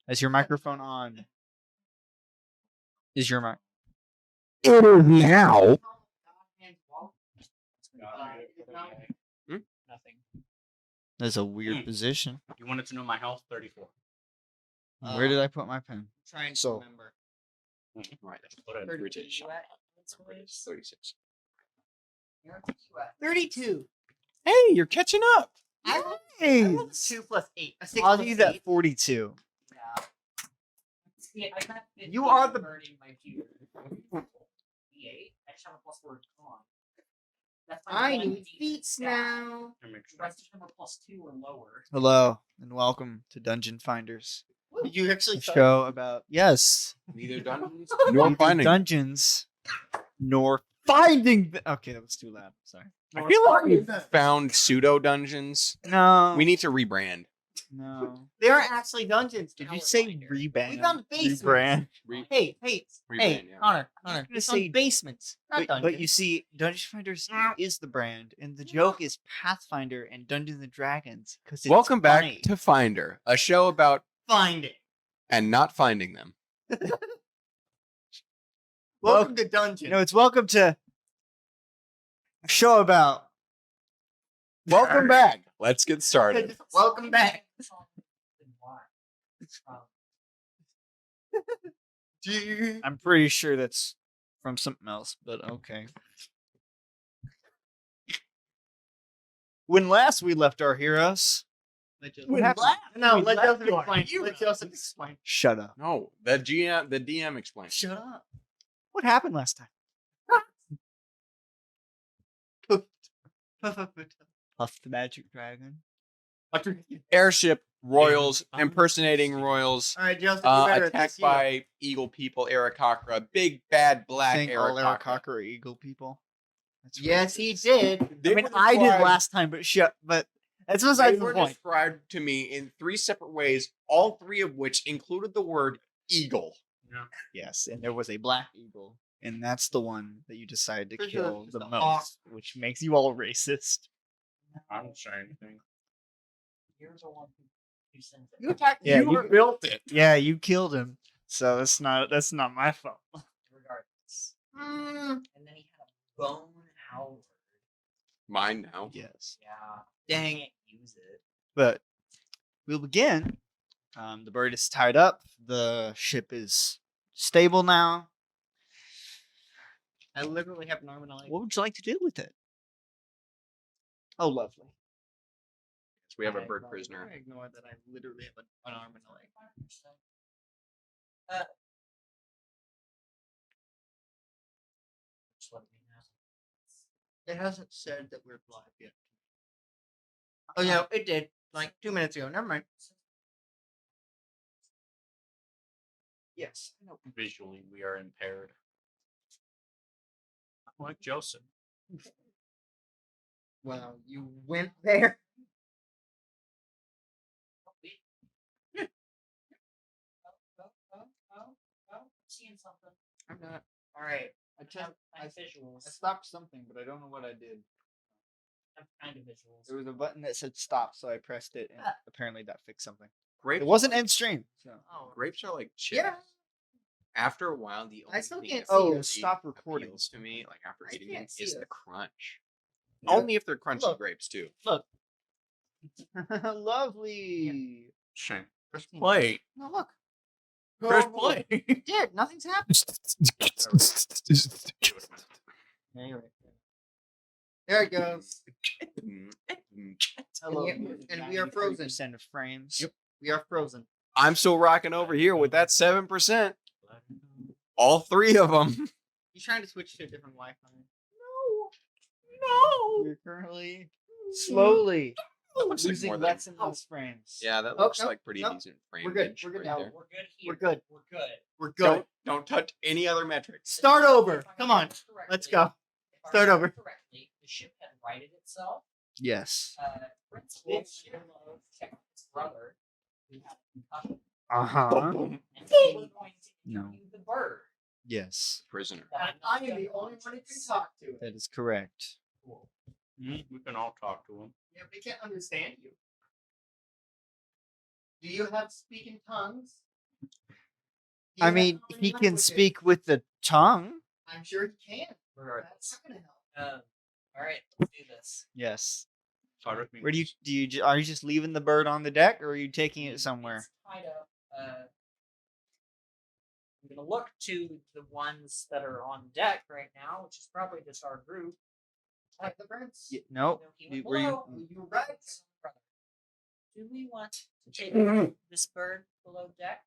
Is your microphone on? Is your mic? It is now. Nothing. That's a weird position. You wanted to know my health? 34. Where did I put my pen? Trying to So- remember. Right. Put it in 32. 36. 32. Hey, you're catching up. I rolled Hey, 2 plus 8. A 6 I'll plus use that 8. 42. Yeah, I got You are the- burning my fear. D8. I just have a +4 con. That's my I one need D8 feats stat. now. The rest of them are +2 or lower. Hello and welcome to Dungeonfinders, Did you actually a show about Neither dungeons nor neither finding. dungeons nor finding. Okay, that was too loud. Sorry. I feel like we found pseudo dungeons. No, We need to rebrand. no. They aren't actually dungeons. Did now you we're say finders. rebrand? We found basements. Rebrand. Hey, Rebrand, yeah. Connor, gonna we say- found basements, not dungeons. But you see, Dungeonfinders is the brand, and the joke is Pathfinder and Dungeons and Dragons. Because Welcome back funny. to Finder, a show about Find it. and not finding them. Welcome to Dungeon. It's welcome to a show about. Welcome back. Let's get started. Welcome back. I'm pretty sure that's from something else, but okay. When last we left our heroes, what happened? No, We let left Joseph your explain. hero. Let Joseph explain. Shut up. No, the DM explained. Shut up. What happened last time? Puff the magic dragon. Airship royals impersonating royals. All right, Joseph, you better at Attacked this. by eagle people. Aarakocra, big bad black Think all Aarakocra. Aarakocra are eagle people. That's Yes, racist. he did. They I mean, were I did described- last time, but that's They besides the were point. described to me in 3 separate ways, all 3 of which included the word eagle. Yes, and there was a black eagle, and that's the one that you decided to There's kill a- the there's a most, hawk. which makes you all racist. I don't say anything. You're the one who sent it. You attacked Yeah, you. built it. Yeah, you killed him, so that's not my fault. Regardless. Mm, And then he had a bone howler. Mine now. Yes, Yeah. dang. Can't use it. but we'll begin. The bird is tied up. The ship is stable now. I literally have an arm and a leg. What would you like to do with it? Oh, lovely. So we have a I bird ignore- prisoner. I ignore that I literally have an arm and a leg. Just let me know. It hasn't said that we're live yet. Oh, yeah, it did. Like 2 minutes ago. Never mind. Yes, I know. Visually, we are impaired. I'm like Joseph. Wow, you went there. Seeing something. I'm not. All right. I visuals. stopped something, but I don't know what I did. I'm kind of visuals. There was a button that said stop, so I pressed it, and apparently that fixed something. Grapes It wasn't are like, end stream. So. Oh, grapes are like chips. yeah. After a while, the only I still thing can't that see really it. Stop recording. appeals to me, like after I eating can't them, see is it. the crunch. Yeah. Only if they're crunchy Look. grapes too. Look. Lovely. Shame. Press Hmm. play. No, look. Press Oh, play. it did. Nothing's happened. Yeah, you're right. There it goes. Hello. And we are frozen. 93% of frames. Yep. We are frozen. I'm still rocking over here with that 7%. All 3 of them. You trying to switch to a different Wi-Fi? We're currently slowly That looks like losing more than- less and less frames. Yeah, that Oh, looks no, like pretty no. decent frame. We're good, range we're good right now. there. We're good here. We're good. We're good. We're good. Don't touch any other metrics. Start over. If I Come on. remember Let's correctly- go. if I Start remember over. Correctly, the ship had righted itself. Yes. Prince William checked his brother, who had a concussion, Uh-huh. and they were going to No. interview the bird. Yes. Prisoner. And I am the only one who can talk to it. That is correct. Cool. We can all talk to him. Yeah, we can't understand you. Do you have speaking tongues? I mean, he can speak with the tongue. I'm sure he can. Regardless. That's not gonna help. All right, let's do this. Yes. Sorry. Where are you just leaving the bird on the deck, or are you taking it somewhere? It's tied up. I'm gonna look to the ones that are on deck right now, which is probably just our group. Like the birds. No. No, he went Were you? below. You right. Do we want to take Mhm. this bird below deck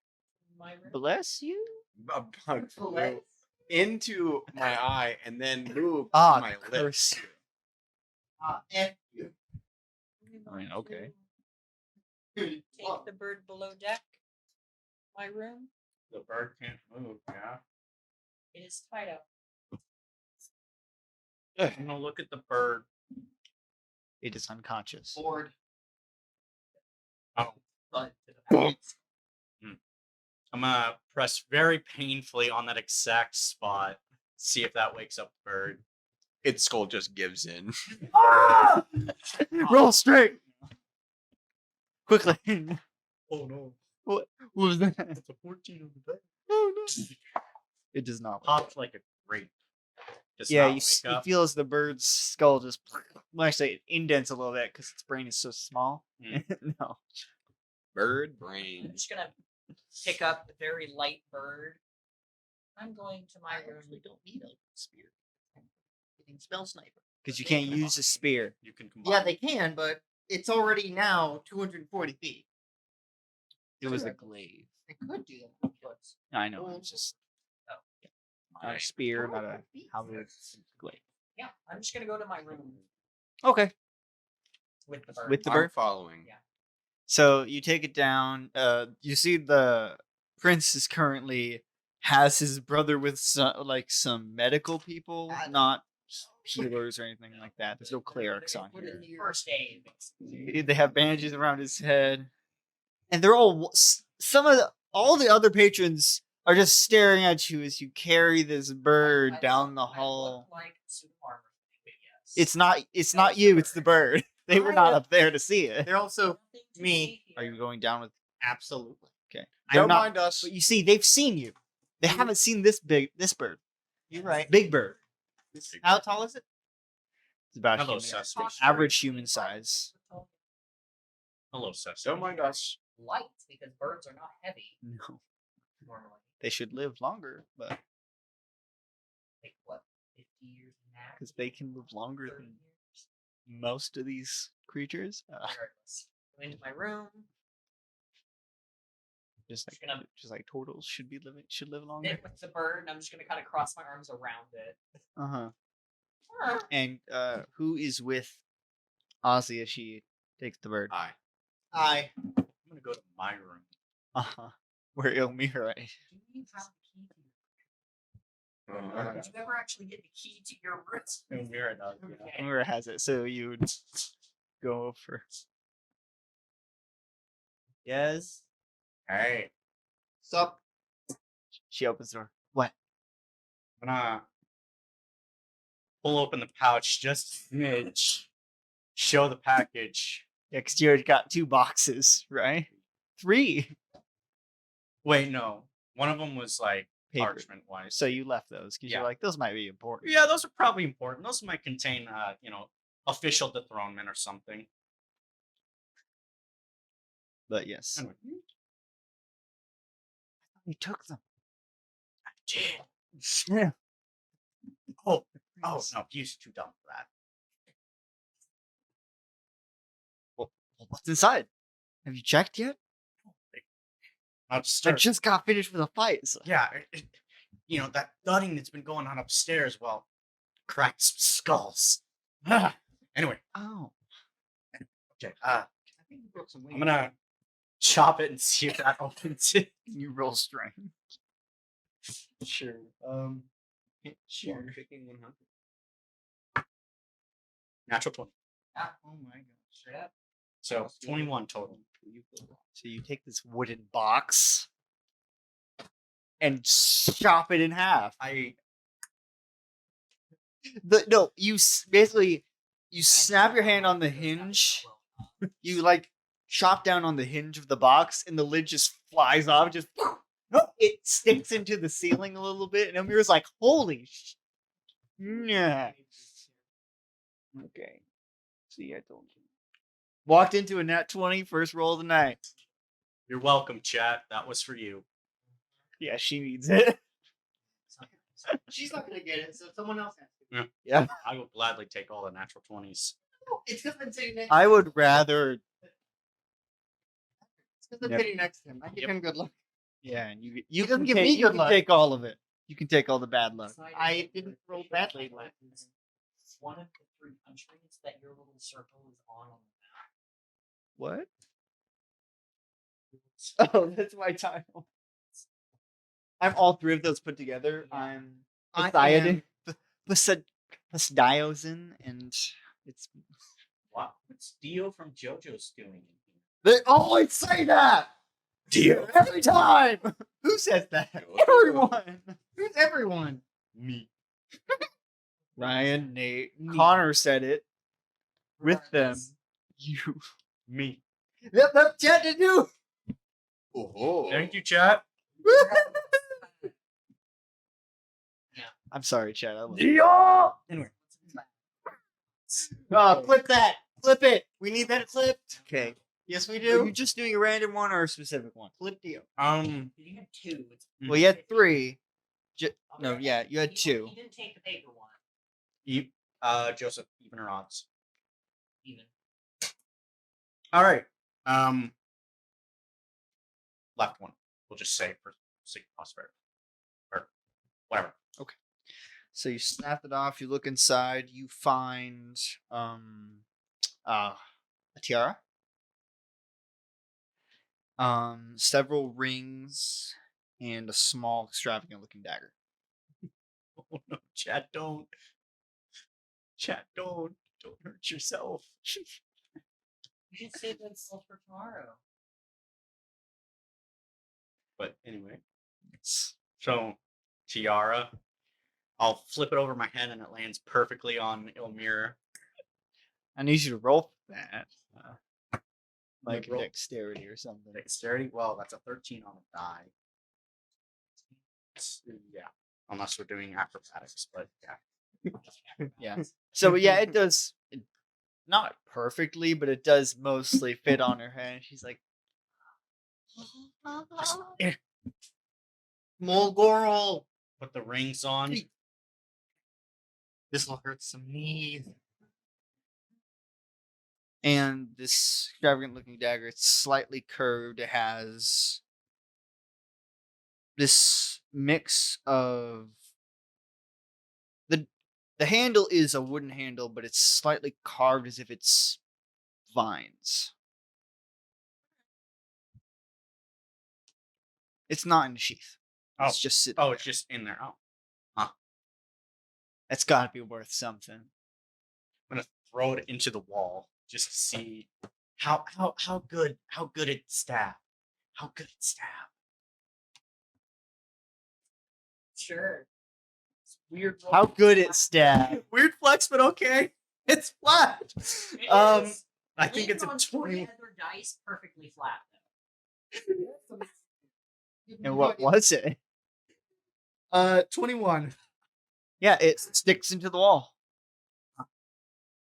in my room? Bless you. A bug flew into my eye and then moved Ah, to my lips. curse you. F you. Do we I mean, want okay. to Take the bird below deck. My room. The bird can't move, yeah. It is tied up. I'm gonna look at the bird. It is unconscious. Bored. Oh, But Boom. I'm gonna press very painfully on that exact spot. See if that wakes up the bird. Its skull just gives in. Roll straight. Quickly. Oh no. What was that? It's a 14 on the bed. Oh no. It does not. Popped like a grape. Does Yeah, not you, wake you up. feel as the bird's skull just, well, actually, it indents a little bit because its brain is so small. No. Bird I'm brain. just gonna pick up a very light bird. I'm going to my room. Don't need a spear. You can spell sniper. Because you can't use a spear. You can combine. Yeah, they can, but it's already now 240 feet. It was a Correct. glaive. They could do that, but I know. It's just not a spear, not a halberd. Glaive. Yeah, I'm just gonna go to my room Okay. with the bird. With the I'm bird. following. Yeah. So you take it down. You see the prince is currently has his brother with some medical people, not healers or anything like that. There's no clerics on Put it here. in first aid. basically. They have bandages around his head, and they're all all the other patrons are just staring at you as you carry this bird I down the look- I hall. look like suit of armor, but yes. It's not you. It's the bird. They were not up there to see it. they're also Nothing to me. see Are here. you going down with? absolutely. Okay. Don't not, mind us. But you see, they've seen you. They haven't seen this bird. You're right. Big bird. How tall is it? It's about Hello, human, Sesame average human size. Hello, Sesame. Don't mind us. Light, because birds are not heavy No, normally. they should live longer, but Like what, 50 years max? because they can live longer 30 than years? most of these creatures. Regardless. Go into my room. Just Just gonna like turtles should live longer. knit with the bird, and I'm just gonna kind of cross my arms around it. Uh-huh. And who is with Ozzy as she takes the bird? Hi. I. I'm gonna go to my room. Uh-huh. Where Ilmira is. Do you have the key to your room? Did you ever actually get the key to your room? Mira does. Yeah. Okay. Ilmira has it, so you would go over. Yes. Hey, Sup? She opens the door. What? I'm gonna pull open the pouch just a smidge. Show the package. Yeah, because you already got 2 boxes, right? 3 Wait, no. One of them was like paper. parchment wise. So you left those because Yeah. you're like, those might be important. Yeah, those are probably important. Those might contain, official dethronement or something. But yes. Anyway. You took them. I did. Yeah. Oh no, he's too dumb for that. Well, what's inside? Have you checked yet? I'll I start. just got finished with a fight. So. Yeah, that thudding that's been going on upstairs. Well, cracked some skulls. Anyway, Oh. okay. I think you broke some I'm gonna chop it and see if that opens it. You roll strength. Sure. Sure. Picking 100. Natural 20. Ah, Oh my gosh. straight up. So 21 total. So you take this wooden box and chop it in half. Basically you snap your hand on the hinge. You like chop down on the hinge of the box, and the lid just flies off. Just it sticks into the ceiling a little bit, and Elmira's like, "Holy yeah." Okay. See, I told you. Walked into a nat 20, first roll of the night. You're welcome, chat. That was for you. Yeah, she needs it. She's not gonna get it, so someone else has to. Yeah. I will gladly take all the natural 20s. No, it's because I'm sitting next. I would rather. It's because I'm Yep. sitting next to him. I give Yep. him good luck. Yeah, and you doesn't can give take, me you good can luck. take all of it. You can take all the bad luck. I didn't roll badly last time. One of the 3 countries that your little circle is on the What? Oh, that's my title. I'm all 3 of those put together. Yeah. I'm I Poseidon, Poseidon, and it's. Wow. What's Dio from JoJo's doing in here? They always say that. Dio. Every time. Who says that? Everyone. Who's everyone? Me. Ryan, Nate, Connor said it with them. Regardless. You. Me. Yep, chat to do. Oh. Thank you, chat. I'm sorry, chat. I love Dio. Anyway. clip that. Clip it. We need that clipped. Okay. Yes, we Are do. you just doing a random one or a specific one? Clip deal. You had 2. It's Well, you had 3. No, okay. yeah, you had 2. He didn't take the paper one. Joseph, even or odds. Even. All right. Left one. We'll just say for sake of prosperity. Or whatever. So you snap it off. You look inside. You find a tiara, several rings, and a small, extravagant-looking dagger. Oh no, chat, don't. Chat, don't. Don't hurt yourself. You should save those for tomorrow. But anyway. It's So, tiara. I'll flip it over my head and it lands perfectly on Elmira. I need you to roll for that, like roll. dexterity or something. Dexterity? Well, that's a 13 on the die. Yeah. Unless we're doing acrobatics, but yeah. Yeah. So yeah, it does not perfectly, but it does mostly fit on her head. She's like, Mulgorl. Put the rings on. This will hurt some knees. and this extravagant-looking dagger. It's slightly curved. It has this mix of the handle is a wooden handle, but it's slightly carved as if it's vines. It's not in the sheath. It's just sitting. Oh, there. it's just in there. Oh, That's got to be worth something. I'm gonna throw it into the wall just to see how good it stab. How good it stab. Sure. It's weird. How good it stab. Weird flex, but okay. It's flat. It is. I think it's a Lean on 3 20. other dice, perfectly flat though. And what was it? 21. Yeah, it sticks into the wall.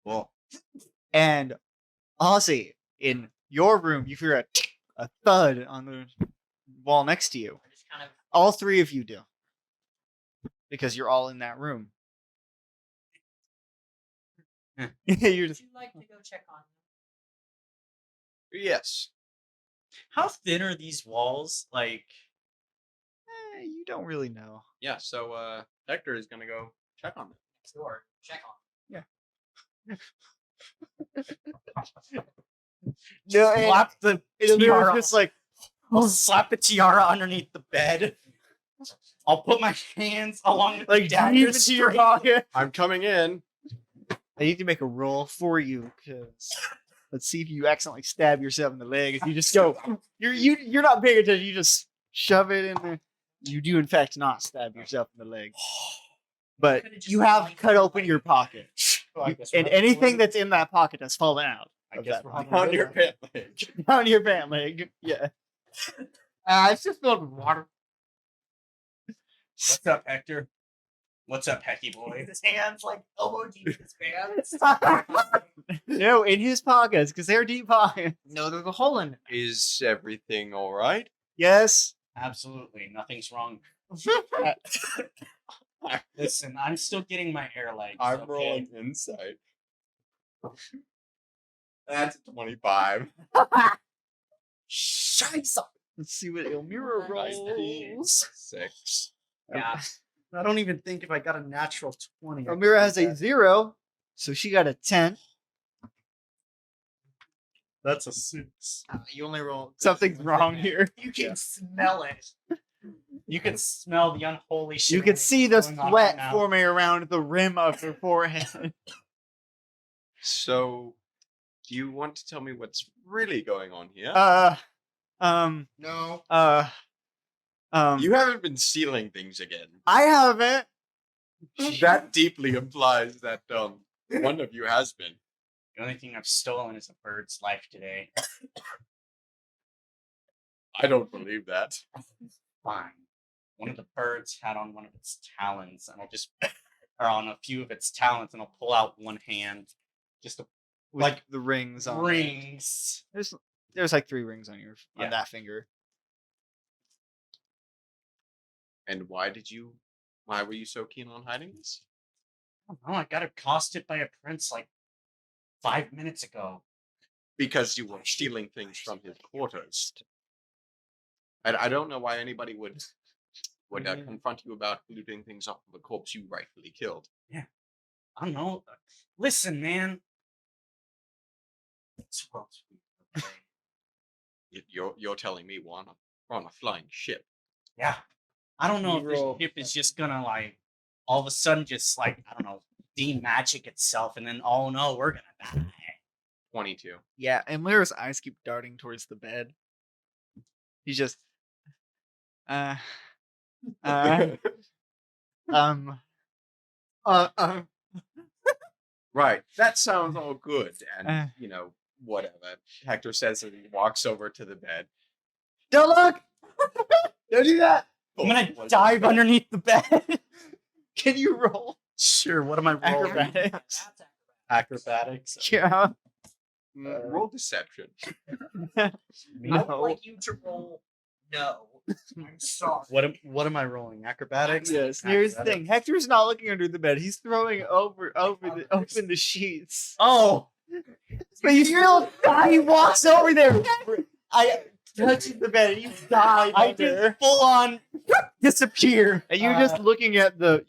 Well, And Ozzy, in your room, you hear a thud on the wall next to you. I just kind of All three of you do. Because you're all in that room. You're would just, you like to go check on them? yes. How thin are these walls? Like, you don't really know. Yeah, so Hector is gonna go check on them. Next door. Check on No, slap the You're tiara. just like, I'll slap the tiara underneath the bed. I'll put my hands along the like dagger deep into your straight. pocket. I'm coming in. I need to make a roll for you because let's see if you accidentally stab yourself in the leg. If you just go, you're not paying attention. You just shove it in there. You do in fact not stab yourself in the leg, but Could've just you have like- cut open your pocket, I guess and we're- anything that's in that pocket has fallen out. I of guess that we're pocket. On your pant leg. Down your pant leg. Yeah. It's just filled with water. What's up, Hector? What's up, Hecky boy? His hands like elbow deep in his pants. No, in his pockets, because they're deep pockets. No, there's a hole in it. Is everything all right? Yes. Absolutely, nothing's wrong. Listen, I'm still getting my air legs. I'm okay? rolling insight. That's a 25. Scheiße. Let's see what Elmira 19 rolls. plus 6. Yeah. I don't even think if I got a natural 20. Elmira has a 0, so she got a 10. That's a 6. You only roll. Something's wrong here. You can smell it. You can smell the unholy shit. You can see the going on sweat right now. forming around the rim of her forehead. So, do you want to tell me what's really going on here? No. You haven't been stealing things again. I haven't. That deeply implies that one of you has been. The only thing I've stolen is a bird's life today. I don't believe that. Fine. One of the birds had on one of its talons, and or on a few of its talons, and I'll pull out one hand, just to With Like the rings on it. rings. There's like 3 rings on Yeah. on that finger. And why were you so keen on hiding this? I don't know, I got accosted by a prince like 5 minutes ago. Because you were stealing things from his quarters. I don't know why anybody would confront you about looting things off of a corpse you rightfully killed. I don't know. Listen, man. It's well sweet, okay? You're telling me we're on a flying ship. Yeah. I don't know You if this roll. ship is just gonna like all of a sudden just like, I don't know, de-magic itself and then oh no, we're gonna die. 22. Yeah, and Lyra's eyes keep darting towards the bed. He's just um Right. That sounds all good. And, Uh. whatever. Hector says and he walks over to the bed. don't look. Don't do that. I'm gonna dive underneath the bed. Can you roll Sure, what am I rolling? acrobatics? Acrobatics. Yeah. Roll deception. I would No. like you to roll no. I'm sorry. What am I rolling? Acrobatics? Yes. Here's the Acrobatics. thing. Hector's not looking under the bed. He's throwing open the sheets. Oh, But you still he walks over there. I touches the bed and you die. I under. just full on disappear. And you're just looking at the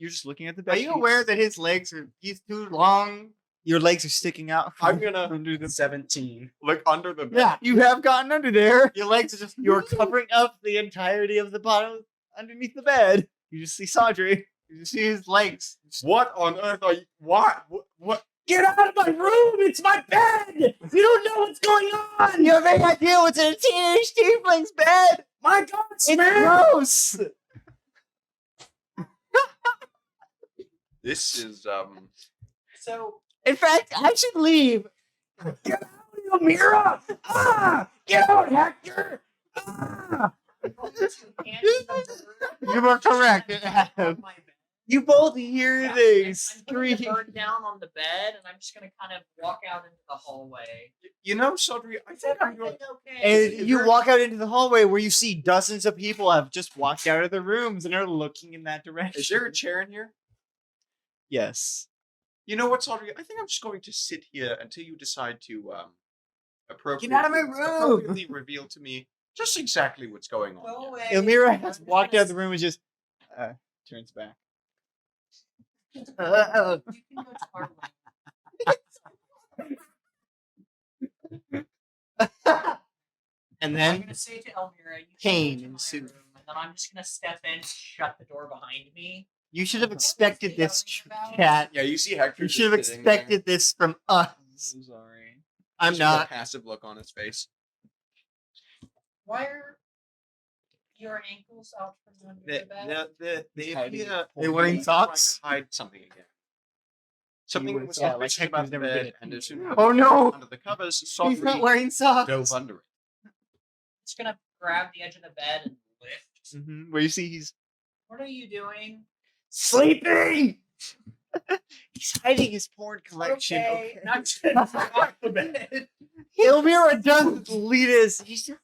bed. Are you aware that his legs he's too long? Your legs are sticking out I'm from gonna under the 17. look under the bed. Yeah, you have gotten under there. Your legs are just. You're covering up the entirety of the bottom underneath the bed. You just see Sadri. You see his legs. What on earth are you? What? Get out of my room! It's my bed! You don't know what's going on! You have any idea what's in a teenage tiefling's bed? My God, It's Smith! gross. This is So In fact, I should leave. Get out, Amira! Ah! Get out, Hector! Ah! You were correct. You both hear things. I'm putting the Scream. bird down on the bed, and I'm just gonna kind of walk out into the hallway. Sodri, I think I'm going. Okay. And you walk out into the hallway where you see dozens of people have just walked out of the rooms and are looking in that direction. Is there a chair in here? Yes. You know what, Sodri? I think I'm just going to sit here until you decide to appropriately, Get out of my room! appropriately reveal to me just exactly what's going on. Go here. away. Elmira I'm has just walked gonna out of the room and just turns back. You can go to our And I'm then gonna say to Elmira, you pain can go to my ensued. room, and then I'm just gonna step in, shut the door behind me. you should have expected this, About- chat. Yeah, you see Hector. You just should have sitting there. expected this from us. I'm sorry. I'm Just with a not. passive look on his face. Why are your ankles out from under the bed? They hiding appear. They wearing socks? Trying to hide something again. Something wearing was socks. suspicious Hector's about the never bed, been- and as soon as Oh no! under the covers, He's not Sodri wearing socks. dove under it. Just gonna grab the edge of the bed and lift. Where you see he's What are you doing? Sleeping. He's hiding his porn collection. Okay, I'm just gonna rock the bed. Elmira doesn't lead us. He's just.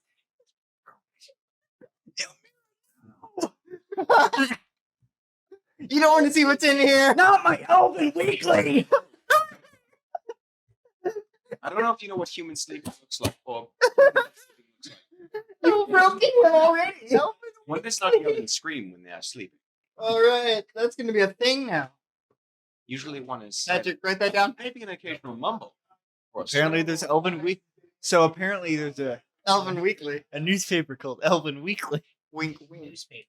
You don't want to see what's in here. Not my Elven Weekly. I don't know if you know what human sleeping looks like, or You broke it already. one does not yell and scream when they are sleeping. All right, that's going to be a thing now. Usually one is Patrick, write that down. maybe an occasional mumble. Or a Apparently, snore. there's Elven Week. So apparently, there's Elven Weekly. a newspaper called Elven Weekly. Wink, wink. Newspaper.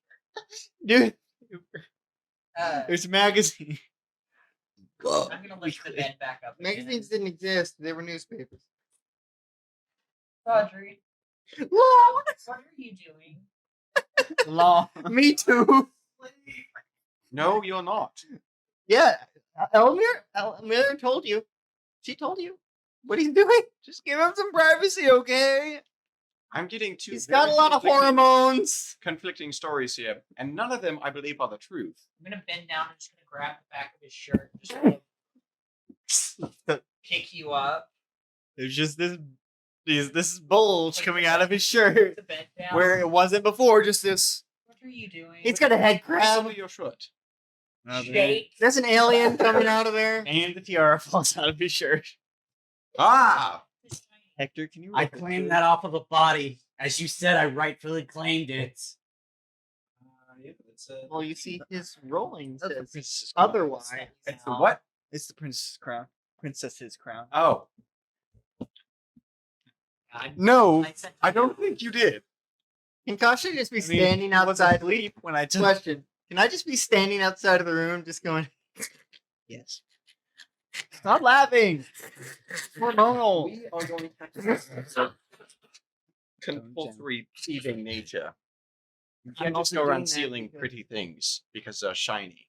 Dude, Uh, there's a magazine. I'm gonna lift the bed back up. Magazines didn't exist. They were newspapers. Audrey, Lord! what are you doing? Law. Me too. No, you're not. Yeah, Elmira told you. She told you what he's doing. Just give him some privacy, okay? I'm getting two. He's got a very lot of conflicting- hormones. conflicting stories here, and none of them, I believe, are the truth. I'm gonna bend down and just gonna grab the back of his shirt and just pick you up. There's just this bulge coming out of his shirt The bed down. where it wasn't before. Just this. What are you doing? He's got a head What's crab. under your shirt? Shake. There's an alien coming out of there. And the tiara falls out of his shirt. Ah! Hector, can you? I roll for claimed two? that off of the body. As you said, I rightfully claimed it. Well, you see, his rolling That's the says princess's crown. otherwise. It's the what? It's the princess's crown. Princess's crown. Oh, No, I don't think you did. Can Kasha just be I mean, standing he wasn't outside? asleep when I took. Question: can I just be standing outside of the room, just going? Yes. Stop laughing. Hormonal. We are going to have compulsory thieving nature. You I'm can't just also go doing around that stealing because- pretty things because they're shiny.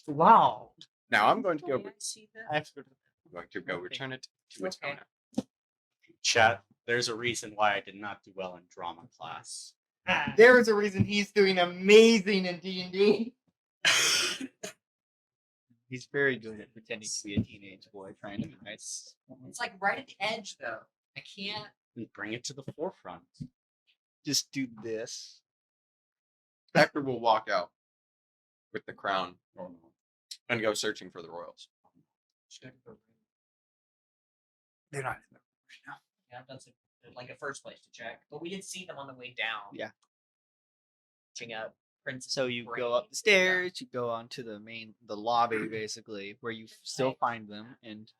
Wow. Now I'm going to go. Can I see that? I have to go to I'm going to go return it to its Okay. owner. Chat, there's a reason why I did not do well in drama class. There is a reason he's doing amazing in D&D. He's very good at pretending to be a teenage boy trying to be nice. It's like right at the edge, though. I can't. And bring it to the forefront. Just do this. Hector will walk out with the crown and go searching for the royals. They're not in there. Yeah, that's like a first place to check. But we did see them on the way down. Yeah. Checking out Princess. So you brain. go up the stairs, you go onto the lobby, basically, where you still find them, and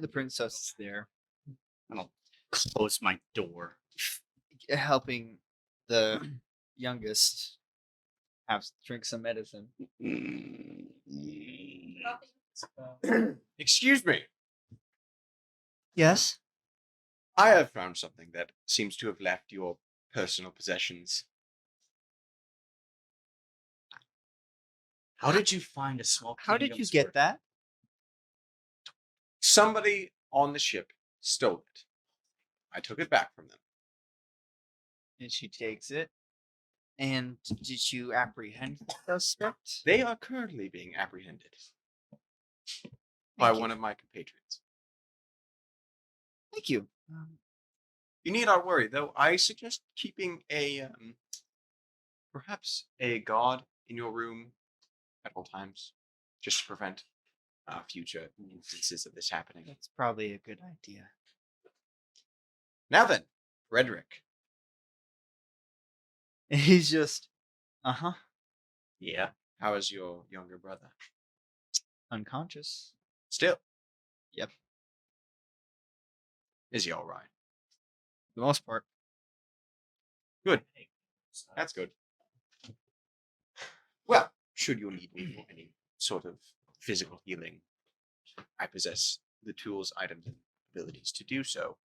the princess is there, Close my door. helping the youngest drink some medicine. Excuse me. Yes. I have found something that seems to have left your personal possessions. How did you find a small? How did you kingdom's get worth? that? Somebody on the ship stole it. I took it back from them. And she takes it. And did you apprehend the suspect? They are currently being apprehended by Thank you. one of my compatriots. Thank you. You need not worry, though. I suggest keeping perhaps a guard in your room at all times, just to prevent future instances of this happening. That's probably a good idea. Now then, Frederick. And he's just, Yeah. How is your younger brother? unconscious. Still. Yep. Is he all right? For the most part. That's good. Well, should you need me for any sort of physical healing, I possess the tools, items, and abilities to do so.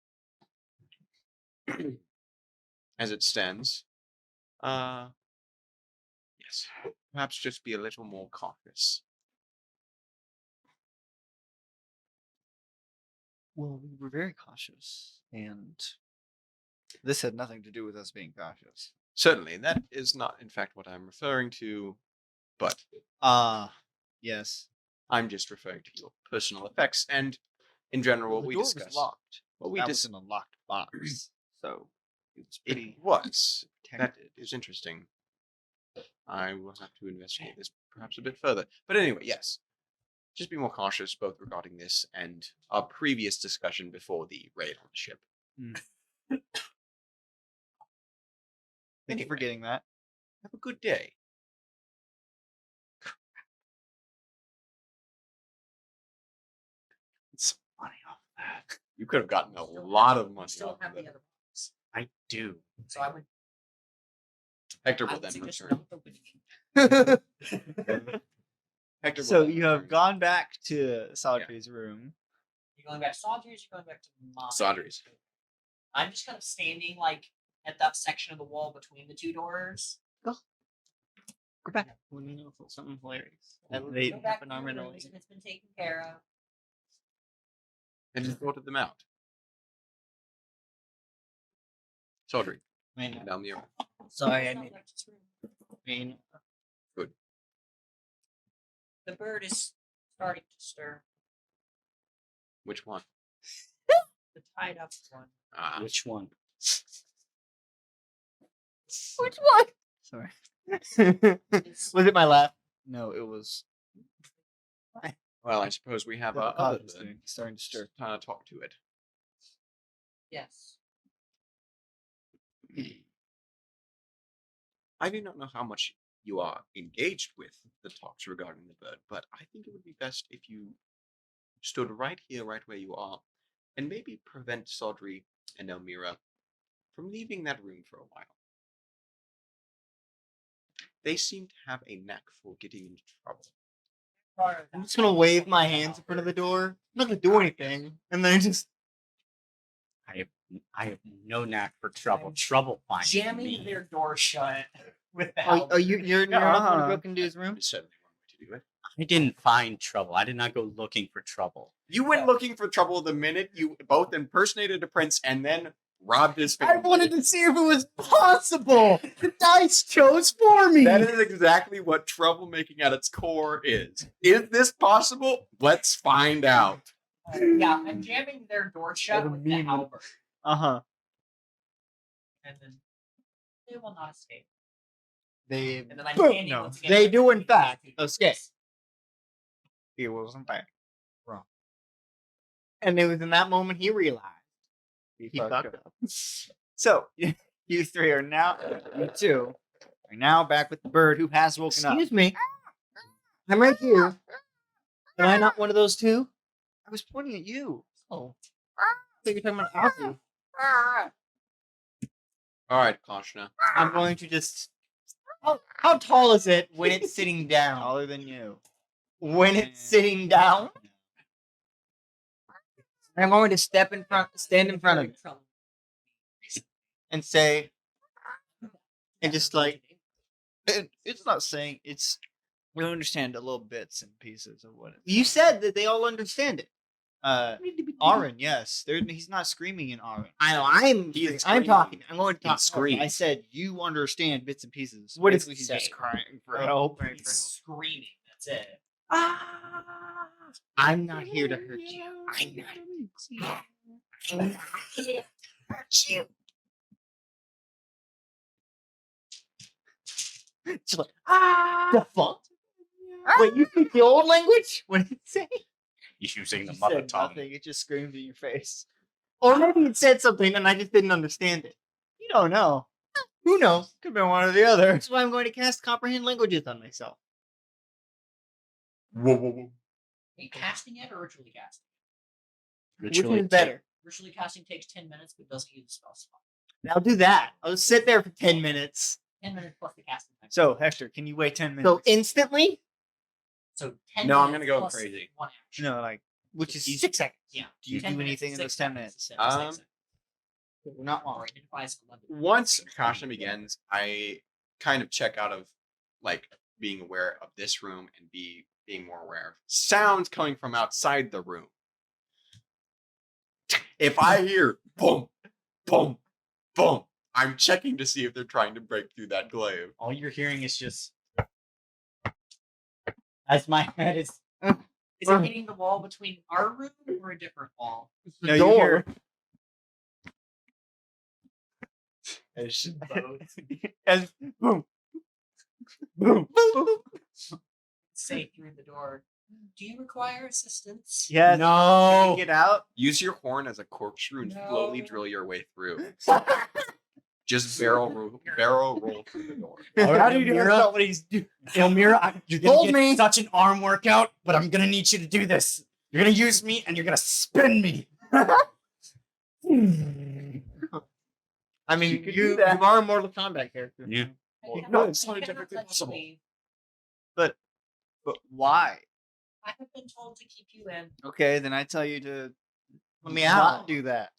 As it stands, yes, perhaps just be a little more cautious. Well, we were very cautious, and This had nothing to do with us being cautious. Certainly, that is not, in fact, what I'm referring to, but Yes. I'm just referring to your personal effects and, in general, what the we door discussed. was locked. What we That dis- was in a locked box, so it's It pretty was. That protected. is interesting. I will have to investigate this perhaps a bit further. But anyway, yes. Just be more cautious both regarding this and our previous discussion before the raid on the ship. Thank you for getting that. Have a good day. Some money off that. You could have gotten a lot of money Still off have of the it. other box. I do. So I would. Hector I will would then suggest return. not opening. Hector will So then you have return. gone back to Saudry's room. You're going back to Saunders, you're going back to mine. Saunders. I'm just kind of standing like at that section of the wall between the two doors. Go back. Let me know if it's something hilarious. That would They- Go back happen to your normally. rooms and it's been taken care of. And just voted them out. Sodri. Man, Down the road. sorry, I It's not mean, left its room. The bird is starting to stir. Which one? The tied up one. Ah, Which one? which one? Sorry. It's- Was it my laugh? No, it was well, I suppose we have the other was than doing, starting to stir. talk to it. yes. I do not know how much you are engaged with the talks regarding the bird, but I think it would be best if you stood right here, right where you are, and maybe prevent Sodri and Elmira from leaving that room for a while. They seem to have a knack for getting into trouble. I'm just gonna wave my hands in front of the door. I'm not gonna do anything, and then just I have no knack for trouble. Trouble finds Jamming me. their door shut with the oh, help. you're not the one who Uh-huh. broke into his room. It's certainly one way to do it. I didn't find trouble. I did not go looking for trouble. You went looking for trouble the minute you both impersonated a prince and then robbed his I family. wanted to see if it was possible. The dice chose for me. That is exactly what troublemaking at its core is. Is this possible? Let's find out. Yeah, I'm jamming their door shut What a with the meme. halberd, Uh-huh. and then they will not escape. They And then I'm Boom. standing No. once again. They do in between fact these two escape. doors. It wasn't bad. And it was in that moment he realized he fucked up. So you three are now you two are now back with the bird who has woken up. Excuse me. I'm right here. Am I not one of those two? I was pointing at you. Oh. I thought you were talking about Alfie. All right, Koshna. I'm going to just. How tall is it when it's sitting down? Taller than you. When it's sitting down, I'm going to stand in front of it Trouble. and say, and just like, It's not saying it's. We understand a little bits and pieces of what it's. you said that they all understand it. Aaron, yes. He's not screaming in Aaron. I know. I'm screaming talking. I'm going to talk. scream. I said you understand bits and pieces. What does Basically, he he's say? just crying for Oh, help. right, He's screaming. That's it. I'm not here to hurt you. I'm not here to hurt you. It's like, the fuck? Wait, you speak the old language? What did it say? He's using the He mother said tongue. nothing. It just screamed in your face. Or maybe it said something and I just didn't understand it. You don't know. Who knows? Could have been one or the other. That's why I'm going to cast comprehend languages on myself. Whoa, whoa, whoa. Are you casting it or ritually casting? Which one Ritually is better? Ritually casting takes 10 minutes, but doesn't use the spell slot. I'll do that. I'll just sit there for 10 minutes. 10 minutes plus the casting time. So Hector, can you wait 10 minutes? So instantly, So 10 No, I'm minutes gonna go plus crazy. One action. no, like which is You- 6 seconds. Yeah. do you 10 do minutes, anything in 6 those 10 seconds, minutes? 7, 6 Um, seconds. We're not Or long. identifies 11. Once Koshna begins, I kind of check out of like being aware of this room and being more aware of sounds coming from outside the room. If I hear boom, boom, Boom! I'm checking to see if they're trying to break through that glaive. All you're hearing is just as my head is. Is it hitting the wall between our room or a different wall? No, you hear as boom, boom, boom. Say through the door. Do you require assistance? Yes. No. Get out. Use your horn as a corkscrew and slowly No. drill your way through. Just barrel roll through the door. How do you That's not what he's doing. Elmira, you're gonna Told get me. such an arm workout, but I'm gonna need you to do this. You're gonna use me and you're gonna spin me. I mean, could you do that. are a Mortal Kombat character. Yeah. I no, cannot- it's I not cannot technically let you possible. leave. But why? I have been told to keep you in. Okay, then I tell you to Let me not out. do that.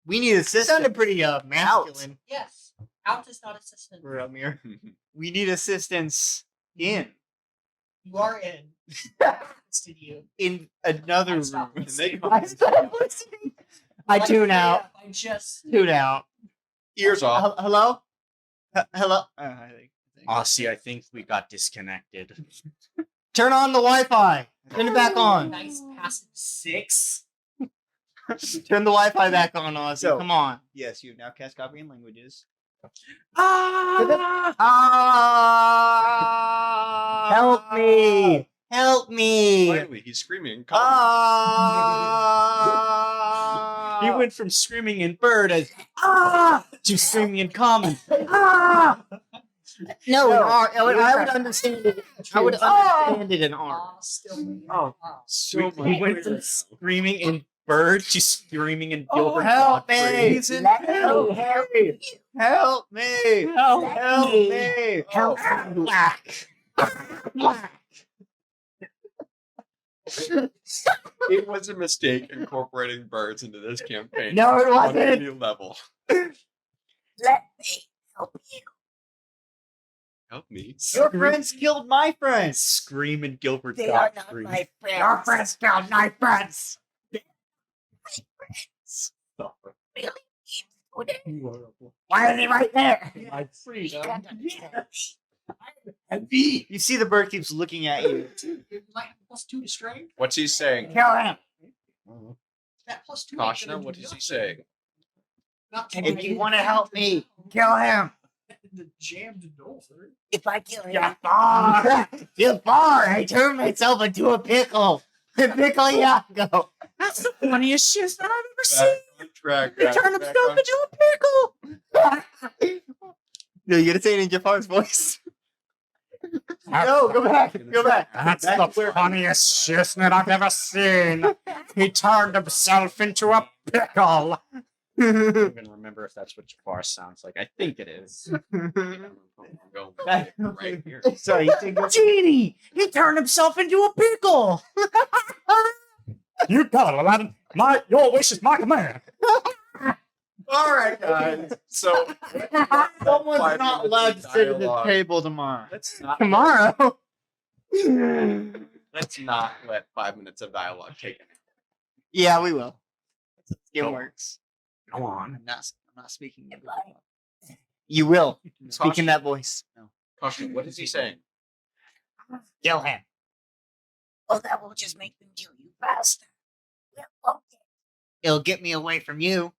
We need It assistance. sounded pretty masculine Yes. Out is not assistant. for Elmir. We need assistance in You are in. Assisted you. another I room. stopped And they listening. come I Like, tune yeah, out. I just. Tune out. ears off. Hello? Hello? I think. Aussie, I think we got disconnected. Turn on the Wi-Fi. Turn it back on. Nice passive 6. Turn the Wi-Fi back on, Ozzy. So- Come on. Yes, you now cast copy in languages. Help me! Help me! Finally, he's screaming. He went from screaming in bird as to screaming in common. No, No. I would understand it. I would understand it in R. Still. Oh. So He went from screaming in bird to screaming in Gilbert. help Godfrey. me! He's in hell. Help me! Help me! Help me! Help Black. It was a mistake incorporating birds into this campaign. No, it on wasn't. any level. Let me help you. Help me. Your friends killed my friends. Scream in Gilbert They are not Godfrey. my friends. Your friends killed my friends. Why are they right there? My freedom. You see the bird keeps looking at you. You might have +2 to strength. What's he saying? Kill him. That +2. ain't Kashna, gonna what do is he nothing. saying? Not If you want to help me, kill him. The jammed door. If I kill him, you're far. You're far. I turn myself into a pickle. Pickle Yago. That's the funniest shit that I've ever Back seen. on track. He turned back himself on- into a pickle. No, you gotta say it in Jafar's voice. No, go back. Go back. That's the funniest shit that I've ever seen. He turned himself into a pickle. I don't even remember if that's what Jafar sounds like. I think it is. I'm going right here. Sorry, you take it. Genie! He turned himself into a pickle! You got it, Aladdin. Your wish is my command. All right, guys. So Someone's 5 not minutes allowed of to sit at the dialogue. table tomorrow. Let's not Tomorrow. let's not let 5 minutes of dialogue take it. Yeah, we will. It Go. works. Go on. I'm not speaking. You will speak in Kashna, that voice. No. Kashna, what is he saying? Kill him. Oh, that will just make them kill you faster. It'll get me away from you.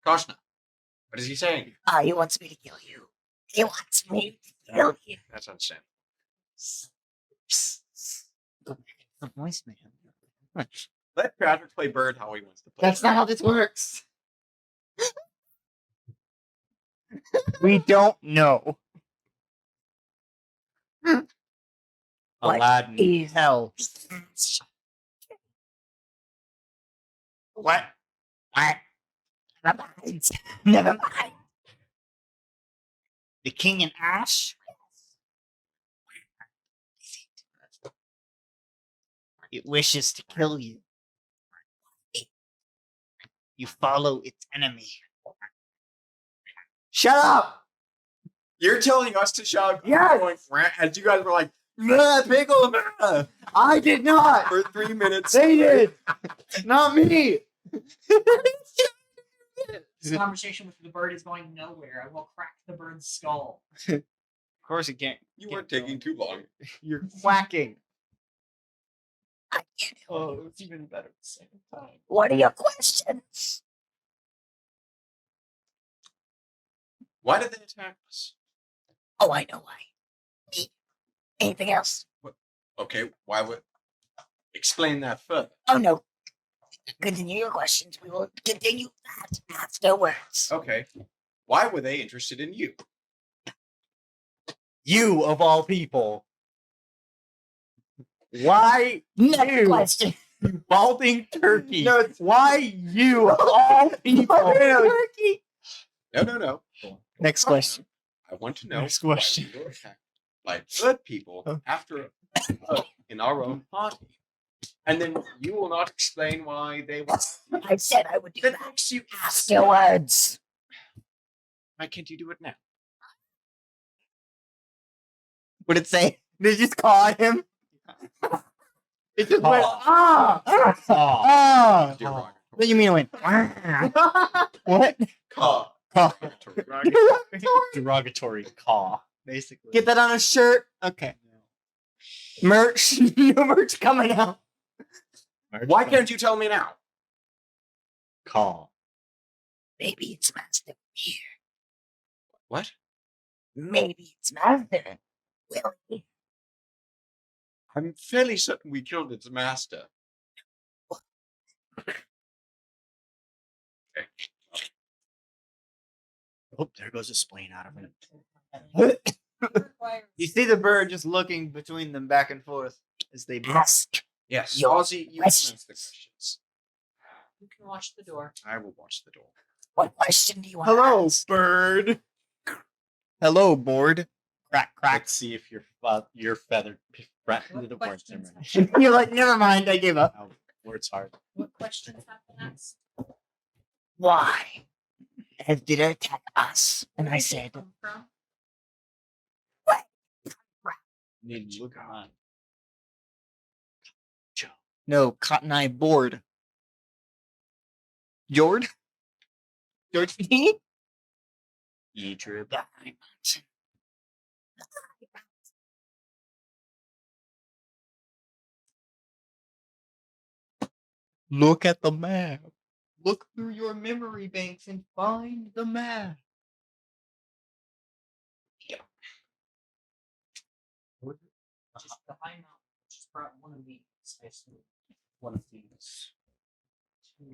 Kashna, what is he saying? He wants me to kill you. He wants me to kill you. That's understandable. The voice man. Let Patrick play bird how he wants to play. That's not how this works. We don't know. What Aladdin. is hell? What? What? Never mind. Never mind. The king and Ash? It wishes to kill you. You follow its enemy. Shut up! You're telling us to shout Yes! going rant as you guys were like Pickle. I did not. for 3 minutes. They did. Not me. This conversation with the bird is going nowhere. I will crack the bird's skull. Of course it can't. You weren't taking too long. You're quacking. Oh, it's even better at the same time. What are your questions? Why did they attack us? Oh, I know why. Me. Anything else? Okay, why would... Explain that further. Oh, no. Continue your questions. We will continue that afterwards. Okay. Why were they interested in you? You of all people. Why Next you, question. you balding turkey? No, it's- Why you of all people? Turkey. No. Next question. I want to know Next question. why we were attacked by bird people Oh. after in our own party. And then you will not explain why they were... I said I would do That that makes you... afterwards. Why can't you do it now? What did it say? Did you just call at him? It just went, Ah. ah. Derogatory. What do you mean it went? What? Caw. Caw. Derogatory caw. Basically. Get that on a shirt. Okay. Merch. New merch coming out. Why can't you tell me now? caw? Maybe it's Master here. What? Maybe it's Master. Willie. I'm fairly certain we killed its master. Oh, there goes a spleen out of it. You see the bird just looking between them back and forth as they Ask. Yes. Your Ozzy, you can questions. answer the questions. You can watch the door. I will watch the door. What question do you want Hello, to ask? bird. Hello, board. Crack, crack. Let's see if your feathered What the questions? You're like, never mind, I give up. Words hard. What questions have been asked? Why did it attack us? And I said, Come from? Need to look on. No, Cotton Eye board. Jord? George P? Egypt. the High Mountain. Look at the map. Look through your memory banks and find the map. Just the high mountain. Just brought one of these. I assume. One of these. 2,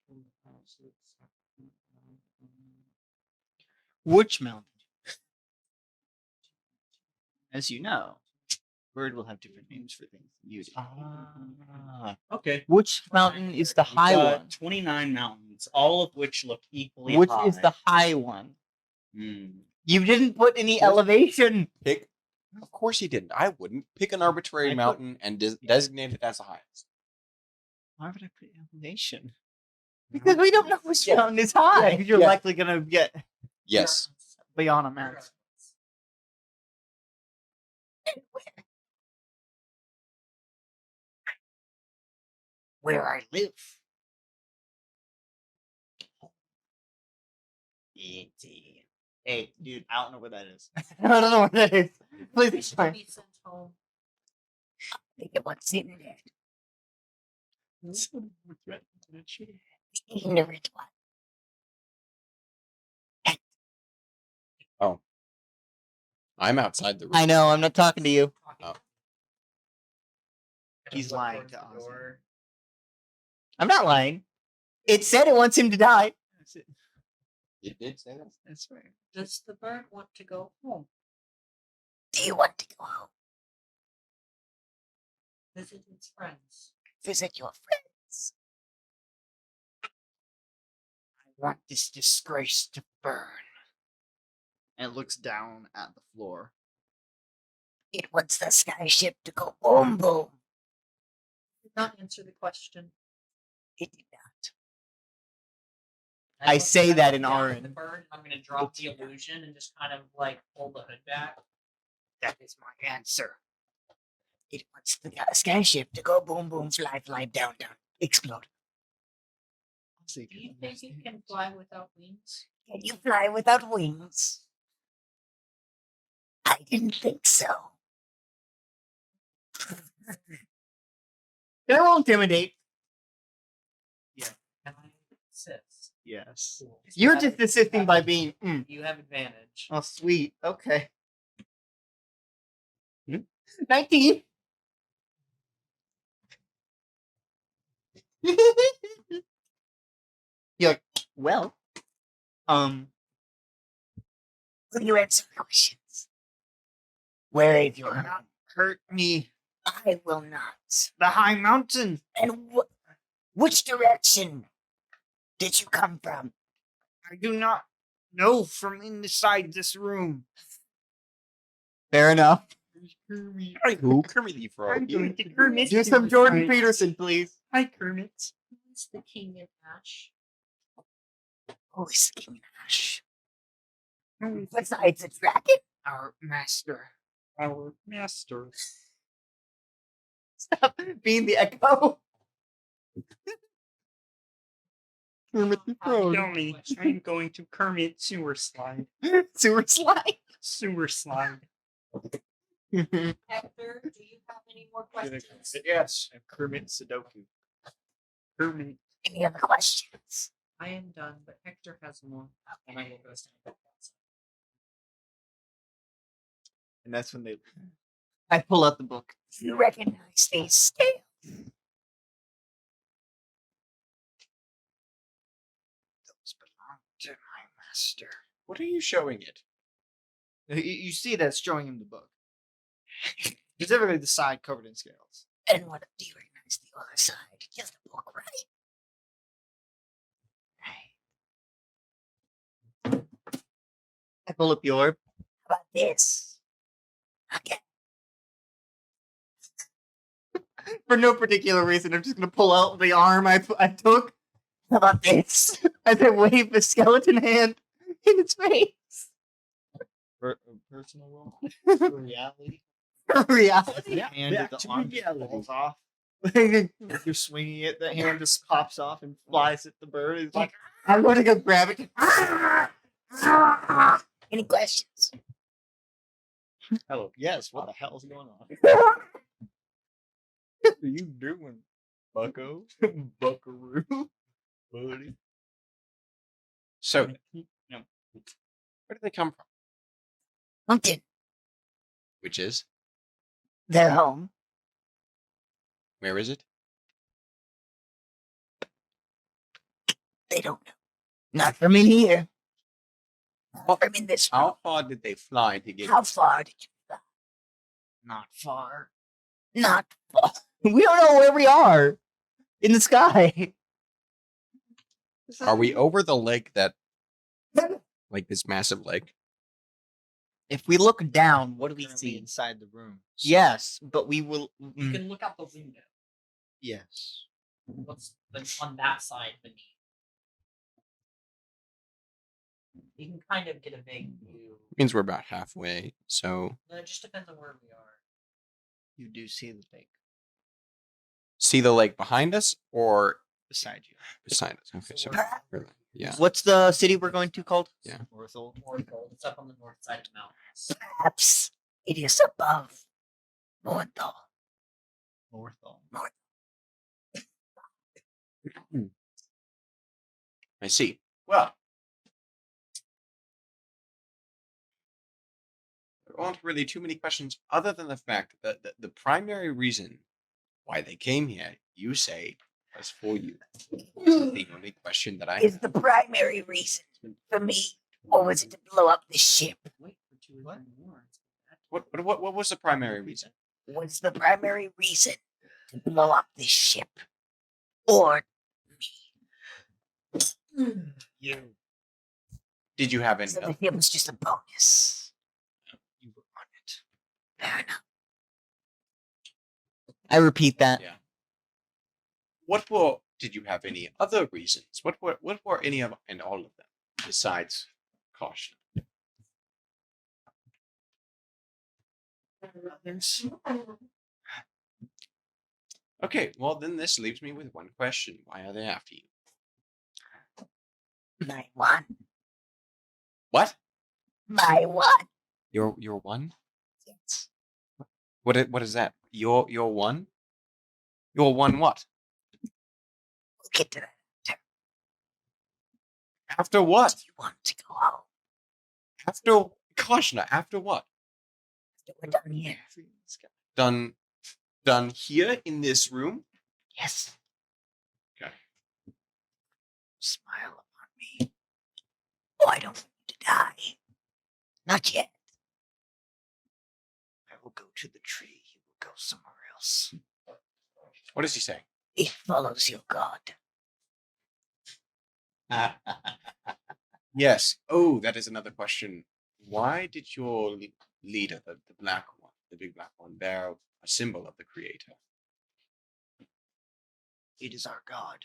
3, 4, 5, 6, 7, 8, 9, 10. Which mountain? As you know, bird will have different names for things than you do. Ah, okay. Which mountain is the high We've got one? 29 mountains, all of which look equally Which high. is the high one? Hmm. You didn't put any elevation. Pick. Of course he didn't. I wouldn't. Pick an arbitrary I put- mountain and designate it as the highest. Why would I put elevation? Because we don't know which mountain is high. You're Yeah. likely gonna get Yes. beyond a mountain. Where I live. E.T. Hey, dude, I don't know where that is. I don't know what that is. Please Should explain. be sent home. Think of what's in it. Ignorant one. I'm outside the room. I know, I'm not talking to you. He's lying to us. I'm not lying. It said it wants him to die. That's it. It did say that. That's right. Does the bird want to go home? Do you want to go home? Visit its friends. Visit your friends. I want this disgrace to burn. And it looks down at the floor. It wants the skyship to go boom boom. Did not answer the question. It did not. I look say down that in at the Arin. bird, and I'm going to drop the illusion and just kind of like pull the hood back. That is my answer. It wants the skyship to go boom boom, fly fly, down down, explode. So Do you think you can fly without wings? Can you fly without wings? I didn't think so. Can I roll intimidate? Can I assist? Yes. Cool. So You're that- just assisting by being. You have advantage. Oh, sweet. Okay. 19. You're like, well, Will you answer the questions? Where is your home? Hurt me. I will not. The high mountain. And which direction did you come from? I do not know from inside this room. fair enough. Who? Kermit the Frog. Do some Jordan Peterson, please. Hi, Kermit. Who's the king of Ash? Who is King Ash? Besides a dragon? Our master. Our master. Stop being the echo. Kermit the Frog. Tell me, I'm going to Kermit sewer slide. Sewer slide. Sewer slide. Hector, do you have any more questions? Yes. Kermit Sudoku. Kermit. Any other questions? I am done, but Hector has more, and I will go stand back outside. And that's when they. I pull out the book. You recognize these scales? Those belong to my master. What are you showing it? You see that's showing him the book. Specifically the side covered in scales. And what do you recognize the other side? Just a book, right? I pull up Yore. How about this? Okay. For no particular reason, I'm just gonna pull out the arm I took How about this? as I wave the skeleton hand in its face. Personal roll. Reality. Reality. Hand back of to the arm reality. falls off. You're swinging it. The hand just pops off and flies at the bird. It's like, I'm going to go grab it. Any questions? hello. Yes. What the hell's going on? What are you doing, Bucko? Buckaroo, buddy. So, where did they come from? Mountain. Which is? Their home. Where is it? They don't know. Not from in here. Not from in this room. How far did they fly to get? How far did you fly? Not far. Not far. We don't know where we are in the sky. Are we over the lake that, like this massive lake? If we look down, what do we Currently see? inside the room? Yes, but we will. You can look out the window. Yes. What's on that side beneath? You can kind of get a big view. Means we're about halfway. So No, it just depends on where we are. You do see the lake see the lake behind us or beside you. beside us. Okay, so really, yeah. What's the city we're going to called? Yeah. Orthel. Orthol. It's up on the north side of the mountains. Perhaps it is above Morthal. Orthel. I see. Well, there aren't really too many questions other than the fact that the primary reason why they came here, you say, was for you. This is the only question that I Is have. the primary reason for me, or was it to blow up the ship? Wait for 2 or 3 more. What was the primary reason? Was the primary reason to blow up this ship, or You. Did you have any so other? the ship was just a bonus? You were on it. Fair enough. I repeat that. Yeah. Did you have any other reasons? What were any of and all of them besides caution? Okay, well then this leaves me with one question. Why are they after you? My one. What? My one. Your one? Yes. What is that? Your one? Your one what? We'll get to that. After what? Do you want to go home? After Koshna, after what? After we're done here. Done here in this room? Yes. Okay. Smile upon me. Oh, I don't want you to die. Not yet. I will go to the tree. He will go somewhere else. What does he say? It follows your god. Yes. Oh, that is another question. Why did your leader, the black one, the big black one, bear a symbol of the creator? It is our god.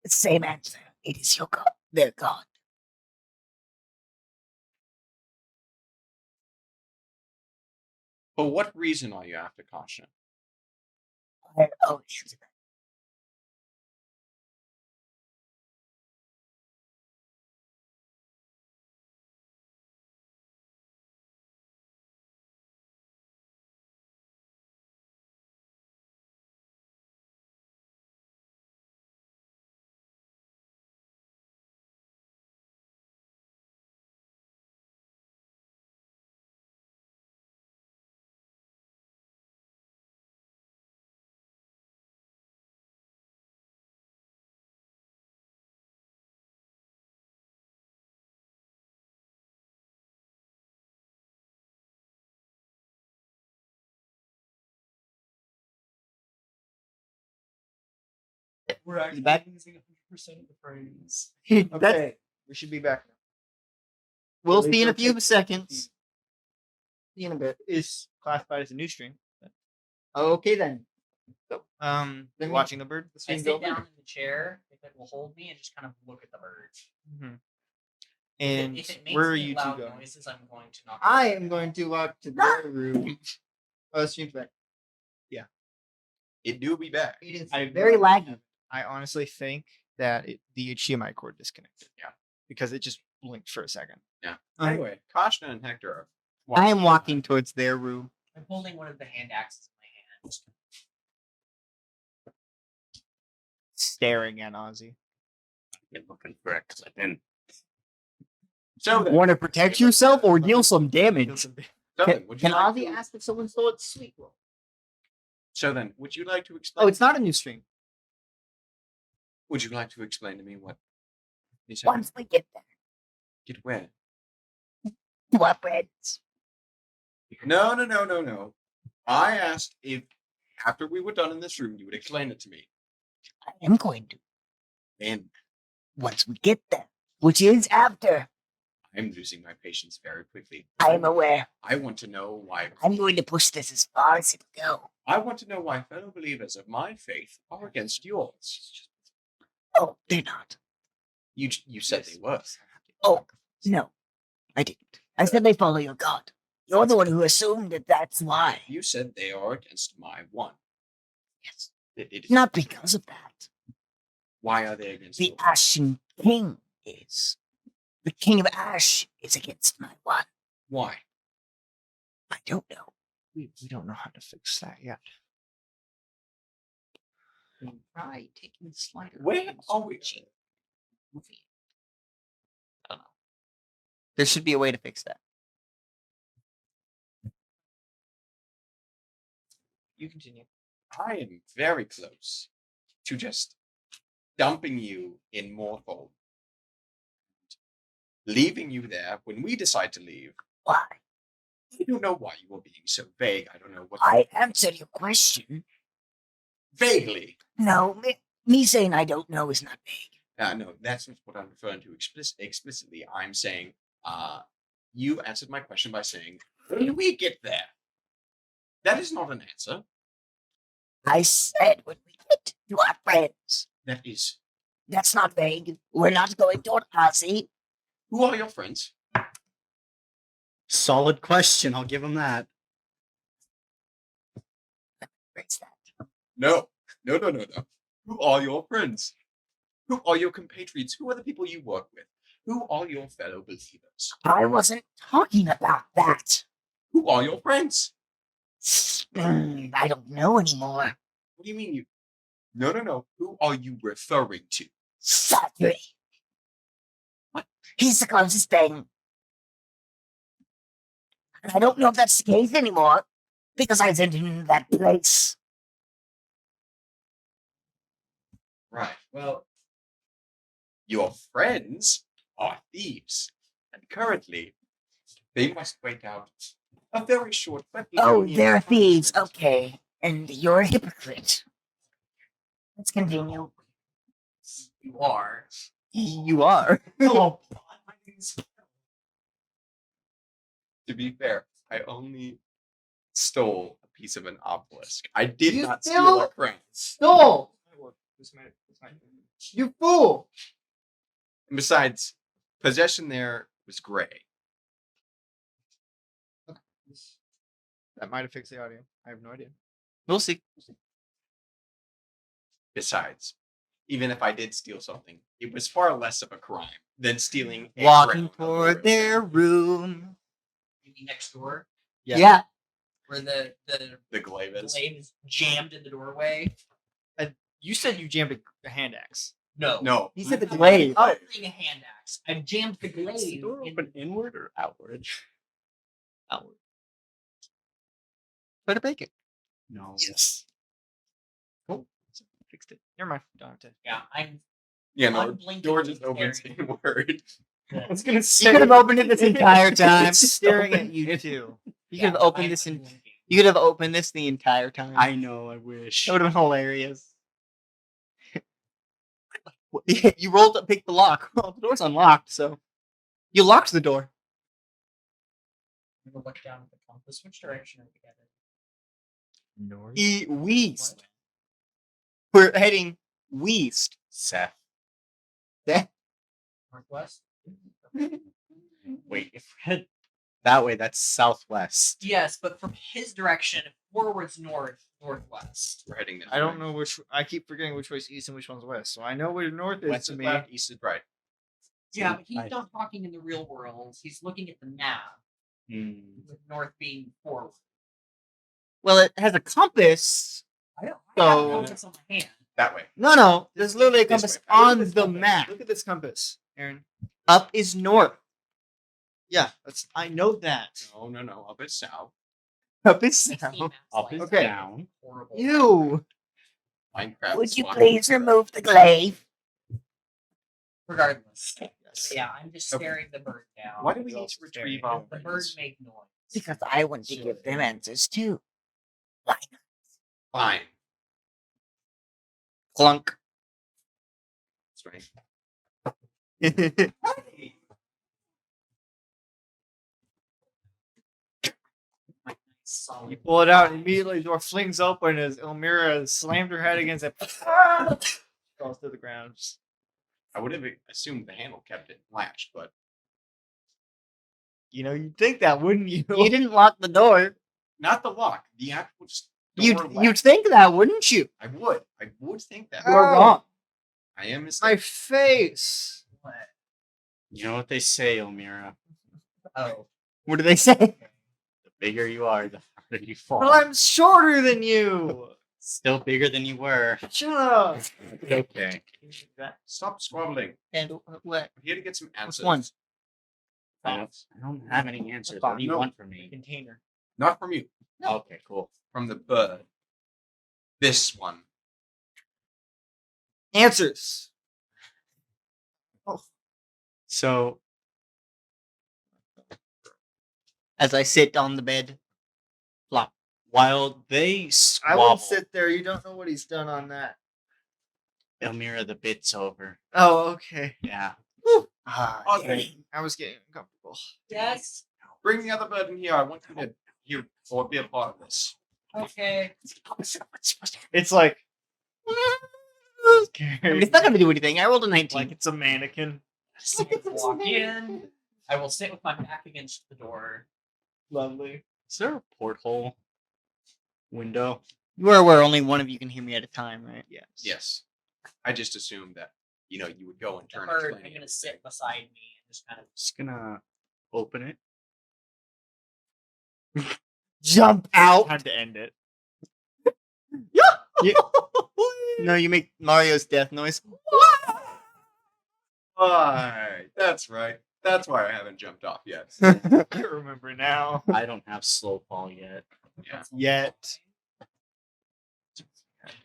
Same answer. It is your god. Their god. For what reason are you after Koshna? I always answer that. We're actually back? using 100% of the frames. Okay, we should be back now. We'll least see in a it'll few take- seconds. See you in a bit. Is classified as a new stream. Okay then. You're we- watching the bird. I Stream's sit over. down in the chair if it will hold me and just kind of look at the bird. And if it makes where are any you two loud going? noises, I'm going to knock. I am going to walk to their room. Oh, stream's back. It do be back. It is I very laggy. I honestly think that the HDMI cord disconnected. Yeah. Because it just blinked for a second. Yeah. Okay. Anyway, Koshna and Hector are I am walking towards their room. I'm holding one of the hand axes in my hand. Staring at Ozzy. Been looking for it because I've been. So then, Want to protect yourself or deal some damage? so then, would you Can like Ozzy to- ask if someone stole its sweet roll? So then, would you like to explain? Oh, it's not a new stream. Would you like to explain to me what? He said? Once we get there, Get where? to our friends. No. I asked if after we were done in this room, you would explain it to me. I am going to. And Once we get there, which is after. I'm losing my patience very quickly. I am aware. I want to know why. I'm going to push this as far as it will go. I want to know why fellow believers of my faith are against yours. Oh, they're not. You said they were. Oh, no, I didn't. I said they follow your god. You're the one who assumed that that's why. You said they are against my one. Yes. It is. Not because of that. Why are they against The yours? Ashen King is. The King of Ash is against my one. Why? I don't know. We don't know how to fix that yet. Try taking the slider. Where are we? There should be a way to fix that. You continue. I am very close to just dumping you in Morthal, leaving you there when we decide to leave. Why? I don't know why you were being so vague. I don't know what. I answered your question. Vaguely. No, me saying I don't know is not vague. No, that's not what I'm referring to explicitly. I'm saying, you answered my question by saying, when we get there. That is not an answer. I said when we get to our friends. That is, That's not vague. We're not going toward Ozzy. who are your friends? Solid question. I'll give him that. Where's that? No. Who are your friends? Who are your compatriots? Who are the people you work with? Who are your fellow believers? I wasn't talking about that. Who are your friends? I don't know anymore. What do you mean you? No. Who are you referring to? Sorry. What? He's the closest thing. I don't know if that's the case anymore because I sent him to that place. Right. Well, your friends are thieves, and currently they must wait out a very short but Oh, lenient they're thieves. punishment. Okay. And you're a hypocrite. Let's continue. You are. You are. Oh, To be fair, I only stole a piece of an obelisk. I did You not steal still- a crown. Stole! You fool! And besides, possession there was gray. That might have fixed the audio. I have no idea. We'll see. Besides, even if I did steal something, it was far less of a crime than stealing a Walking crown of for royal their room. you mean next door Yeah. where the the glaive is. blade is jammed in the doorway? You said you jammed a hand axe. No. No. He said the I'm glaive. opening a hand axe. I've jammed the Is the glaive door in open inward or outward? Outward. Try to bake it. No. Yes. Cool. Fixed it. Never mind. Don't have to. Yeah, I'm Yeah, no. unblinkingly Door just opens staring. inward. I was gonna You say. could have opened it this entire time. It's just Staring at open. you too. You Yeah, could have opened I'm this in. unblinking. You could have opened this the entire time. I know. I wish. That would have been hilarious. You rolled up, picked the lock. Well, the door's unlocked, so you locked the door. I'm gonna look down at the compass. Which direction are we headed? North. West. What? We're heading west. Seth. Northwest? Wait, if we head that way, that's southwest. Yes, but from his direction, forwards northwest. We're heading this I don't way. know which. I keep forgetting which way's east and which one's west. So I know where north is West to is me. left, east is right. Yeah, but he's I- not talking in the real world. He's looking at the map, with north being forward. Well, it has a compass. I have So- a compass on my hand. That way. No. There's literally a This compass way. Look at on this the compass. map. Look at this compass, Aaron. Up is north. Yeah, I know that. No. Up is south. Up is 16 south. maps Up like is Okay. down. horrible. Ew. Minecraft. Would you spawn. please remove the glaive? Regardless. Yes. Yeah, I'm just Okay. staring the bird down. Why do we need to retrieve our The bird friends? made noise. Because I want to give them answers too. Why not? Fine. Clunk. That's right. Solid. You pull it out, and immediately the door flings open as Elmira has slammed her head against it. Falls to the ground. I would have assumed the handle kept it latched, but You know, you'd think that, wouldn't you? You didn't lock the door. not the lock. The actual just door You'd latch. think that, wouldn't you? I would think that. You are wrong. I am My mistaken. face. What? You know what they say, Elmira. Oh. What do they say? The bigger you are, the harder you fall. Well, I'm shorter than you. Still bigger than you were. Shut up. It's okay. Stop squabbling. And what? I'm here to get some answers. one? I don't have any answers. What do you No. want from me? Container. Not from you. Okay, cool. From the bird. This one. Answers. So, As I sit on the bed. Flop. while they I squabble, won't sit there. You don't know what he's done on that. Elmira, the bit's over. Oh, okay. Yeah. Ah, Okay. dang. I was getting uncomfortable. Yes. Bring the other bird in here. I want you to hear or be a part of this. Okay. It's like. I mean, it's not gonna do anything. I rolled a 19. Like it's a mannequin. Walk in. I will sit with my back against the door. Lovely. Is there a porthole window? You are where only one of you can hear me at a time, right? Yes. Yes. I just assumed that you would go and The turn. bird, explaining I'm gonna everything. sit beside me and just kind of. Just gonna open it. Jump out. Time to end it. You- no, you make Mario's death noise. Why? That's right. That's why I haven't jumped off yet. I remember now. I don't have slow fall yet. Yeah. Yet.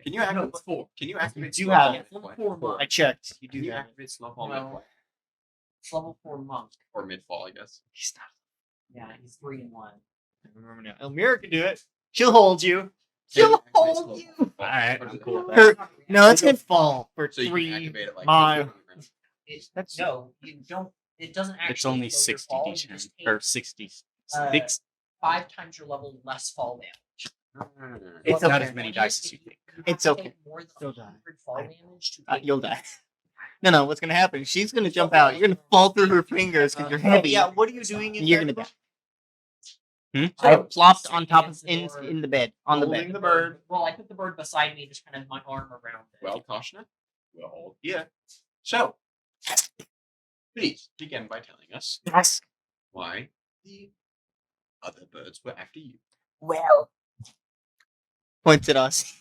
Can you activate? it's 4. Can you activate? You slow have fall it. mid-play? Level 4 monk. I checked. You do Can you have it. activate slow fall No. mid-play? It's level 4 monk. Or mid-fall, I guess. He's not. Yeah, he's 3 and 1. I remember now. Elmira can do it. She'll hold you. Can She'll you activate hold slow you. fall? Alright, Or I'm does it cool have- with that. Her- no, it's gonna fall. For So you can 3 activate it like miles. That's no, you don't. It doesn't actually. It's only slow your 60 fall, you d10 just take, or 60. uh, Six. 5 times your level less fall damage. It's It's not okay. as many dice as you think. You have It's to okay. take more than You'll die. 100 fall damage to take You'll die. No, what's gonna happen? She's gonna jump out. You're gonna fall through her fingers because you're heavy. Yeah, what are you doing in You're there? gonna die. Hmm? I have plopped sitting on top of against the in, door, in the bed on the holding bed. the bird. Well, I put the bird beside me, just kind of my arm around it. Well, Koshna, we'll hold here. So, please begin by telling us Yes. why the other birds were after you. Well, points at us.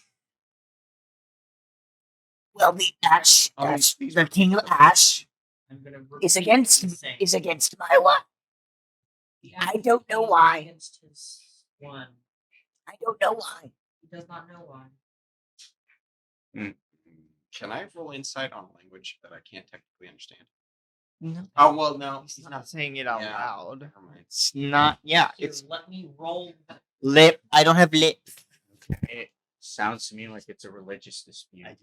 Well, the Ash, the King of Ash, I'm gonna is repeat against what he's saying. my one. The I axe don't know is why. Against his one. I don't know why. He does not know why. Can I roll insight on a language that I can't technically understand? No, Oh, well, no. He's not saying it out Yeah. loud. Never mind. it's not. Yeah, Here, it's let me roll. lip. I don't have lips. It sounds to me like it's a religious dispute.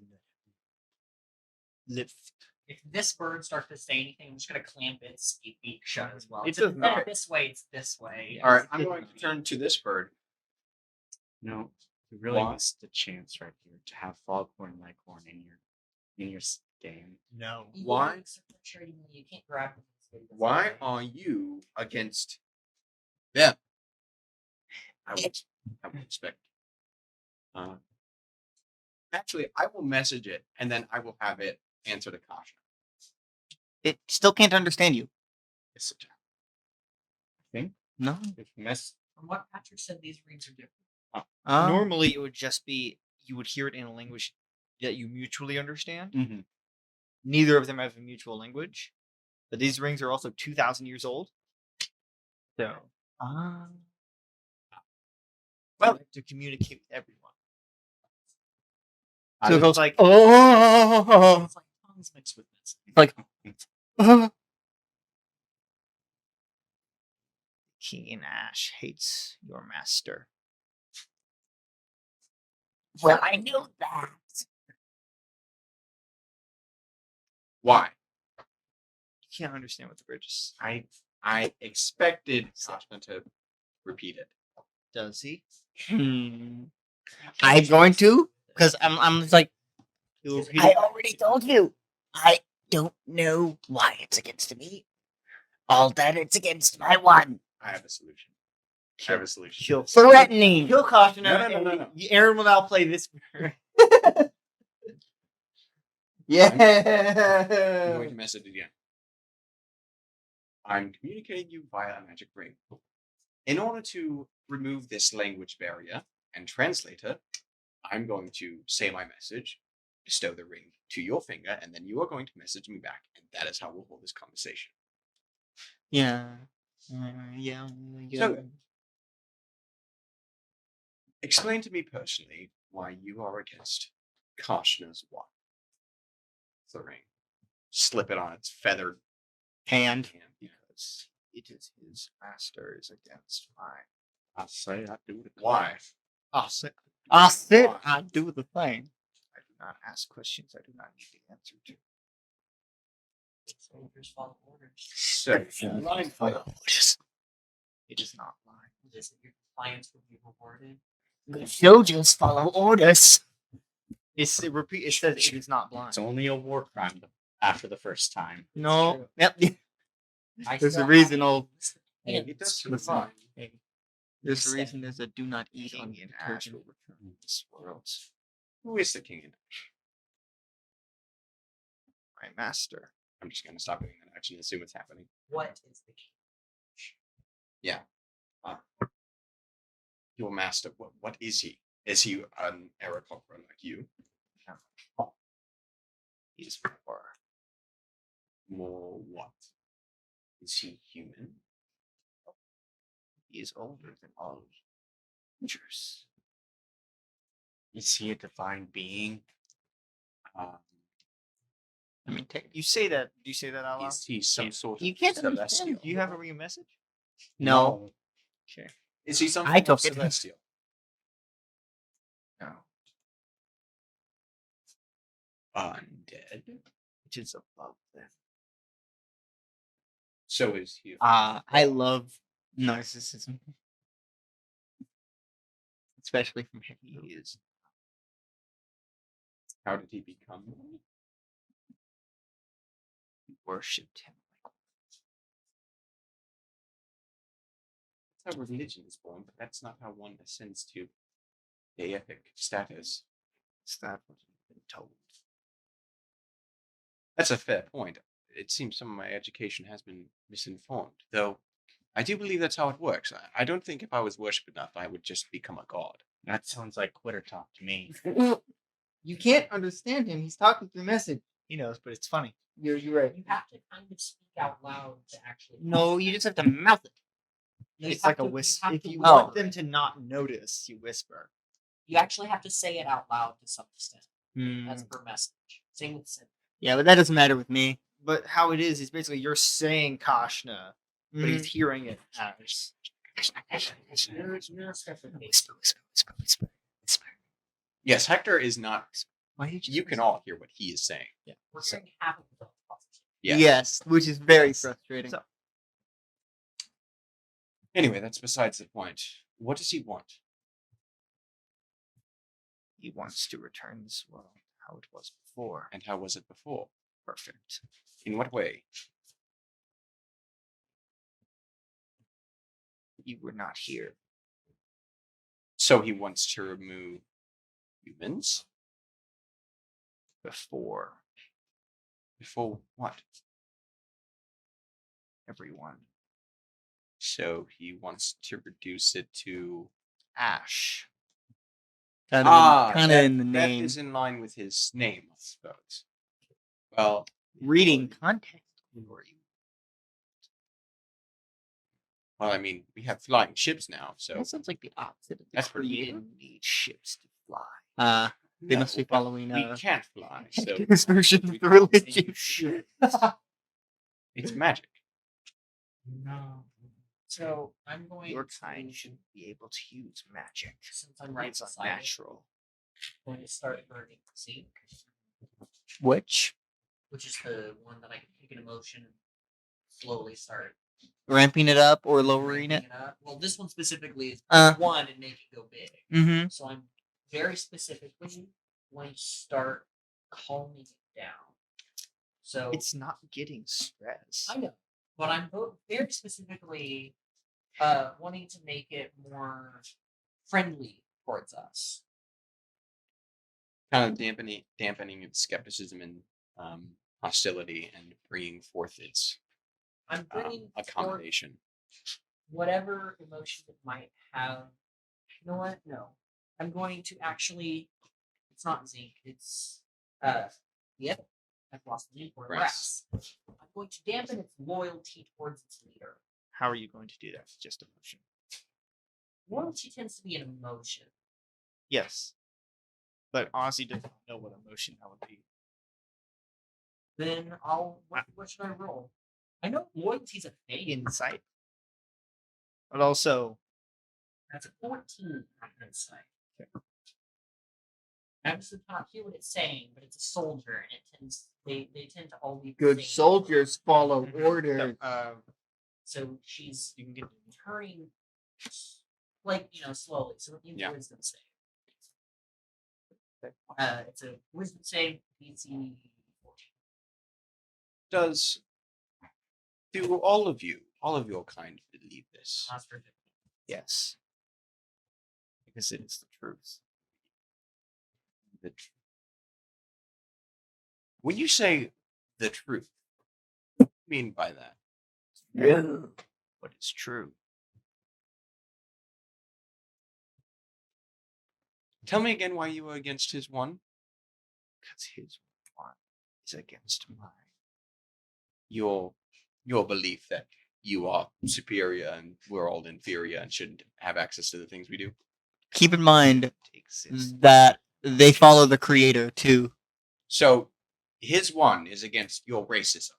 Lift. If this bird starts to say anything, I'm just gonna clamp its beak shut as well. It It's does instead of not. this way, it's this way. All right, I'm going to turn to this bird. No, you really Why? missed the chance right here to have Foghorn Leghorn in your game. No. You Why? can't concentrate, you can't grab it. Why are you against them? I would expect. Actually, I will message it and then I will have it answer to Kasha. It still can't understand you. It's a I think No. if mess From what Patrick said, these reads are different. Normally, it would just be you would hear it in a language that you mutually understand. mm-hmm. Neither of them have a mutual language, but these rings are also 2,000 years old. So, Ah. well, to communicate with everyone. So it goes like, oh. It's like tongues mixed with this. Like, King Ash hates your master. well, I knew that. Why? You can't understand what the bridge is. I expected Kasha to repeat it. Does he? I'm going to, because I'm just like, He'll repeat I it. already told you. I don't know why it's against me. All that it's against my one. I have a solution. I have a solution. He'll Threatening. He'll caution No, him. no, no, and no, Aaron will now play this. I'm going Yeah. to message it again. I'm communicating you via a magic ring. In order to remove this language barrier and translator, I'm going to say my message, bestow the ring to your finger, and then you are going to message me back. And that is how we'll hold this conversation. Yeah. Yeah. So, explain to me personally why you are against Koshna's one. The ring. Slip it on its feathered Hand. Because it is his master is against mine. I say I do it. Why? I said I said Why? I do the thing. I do not ask questions I do not need the answer to. Soldiers follow orders. So, blindfold. It is not mine. This your compliance will be rewarded. The soldiers follow orders. It says it is not blind. It's only a war crime after the first time. No. Yep. I There's still a reason have all. hints. It does seem Listen. fine. There's a Listen. reason there's a do not eat on King and Ash detergent. will return to this world. Who is the king? My My master. I'm just gonna stop doing that action and assume it's happening. What is the key? Your master, what is he? Is he an Aarakocra like you? He's More what? Is he human? he is older than all creatures. Is he a divine being? I mean, you say that. Do you say that out loud? Is he some sort of You can't celestial? understand. Do you have a real message? No. Okay. Is he some I form of took it. celestial? No. Undead? Which is above them. So is he. I love narcissism. Especially from him. He is. How did he become one? Worshipped him. That's how religion is born, but that's not how one ascends to deific status. Is that what you've been told? That's a fair point. It seems some of my education has been misinformed, though I do believe that's how it works. I don't think if I was worshipped enough, I would just become a god. That sounds like quitter talk to me. You can't understand him. He's talking through message. He knows, but it's funny. You're right. You have to kind of speak out loud to actually. No, you just have to mouth it. No, you It's have like a to- you whisper. have If to you whisper want them it. to not notice, you whisper. You actually have to say it out loud to some extent. Hmm. As per message. Same with Sid. Yeah, but that doesn't matter with me. But how it is basically you're saying Kashna, but he's hearing it as. You're a special case. Whisper, whisper, whisper, whisper, whisper. Yes, Hector is not. Why did You can all hear what he is saying. We're hearing half of the thoughts. Yes. Yes, which is very frustrating. So- Anyway, that's besides the point. What does he want? He wants to return this world how it was before. And how was it before? Perfect. In what way? You were not here. So he wants to remove humans? Before Before what? everyone. So he wants to reduce it to Ash. Kind of that- in the That name. is in line with his name, I suppose. Well, Reading context. well, I mean, we have flying ships now, so That sounds like the opposite of the that's pretty We creator. didn't need ships to fly. They No, must be but following we can't fly, so Hector's version we of the can't say religion. you should. It's magic. No. So I'm going. Your to- kind should be able to use magic. Since I'm right It's beside it, unnatural. I'm going to start burning zinc, Which? which is the one that I can take an emotion and slowly start Ramping it up or lowering it? ramping up. Well, this one specifically is Uh. one and make it go big. Mm-hmm. So I'm very specifically going to start calming it down. So It's not getting stress. I know, but I'm very specifically wanting to make it more friendly towards us. Kind of dampening its skepticism and hostility and bringing forth its I'm bringing forth accommodation. whatever emotion it might have. You know what? No, I'm going to actually. It's not zinc. It's Yep. I've lost the name for it. Brass. Brass. I'm going to dampen its loyalty towards its leader. How are you going to do that? Just emotion. Loyalty tends to be an emotion. Yes. But Ozzy doesn't know what emotion that would be. Then what should I roll? I know loyalty's a thing. Insight. But also, That's a 14 on insight. I just cannot hear what it's saying, but it's a soldier, and it tends they tend to always Good say- soldiers follow orders. So she's you can get turning like slowly. So it means Yeah. wisdom save. It's a wisdom save DC 14. Do all of your kind believe this? Monster 15. yes. Because it is the truth. When you say the truth. What do you mean by that? True. But it's true. Tell me again why you were against his one. Because his one is against mine. Your belief that you are superior and we're all inferior and shouldn't have access to the things we do. Keep in mind To exist. that they follow the creator too. So his one is against your racism.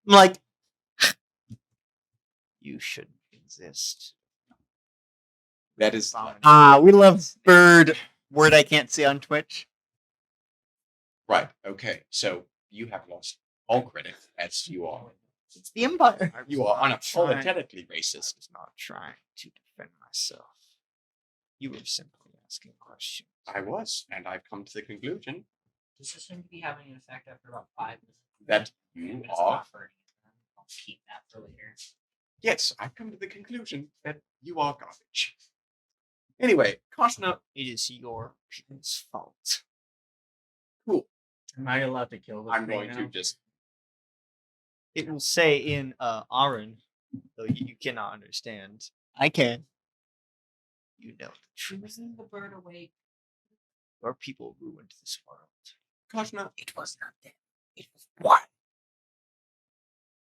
Like, You shouldn't exist. That is we love bird word I can't say on Twitch. right. Okay, so you have lost all credit as you are. It's the Empire. You are not trying- unapologetically I racist. was not trying to defend myself. You were simply asking questions. I was, and I've come to the conclusion Does this seem to be having an effect after about 5 minutes? that Maybe you it's are. not burning. I'll keep that for later. Yes, I've come to the conclusion that you are garbage. Anyway, Kashna, It is your people's fault. cool. Am I allowed to kill this I'm thing going to now? just. It will say in Aaron, though you cannot understand. I can. You know the truth. Isn't the bird awake? Your people ruined this world. Kashna, It was not them. It was one.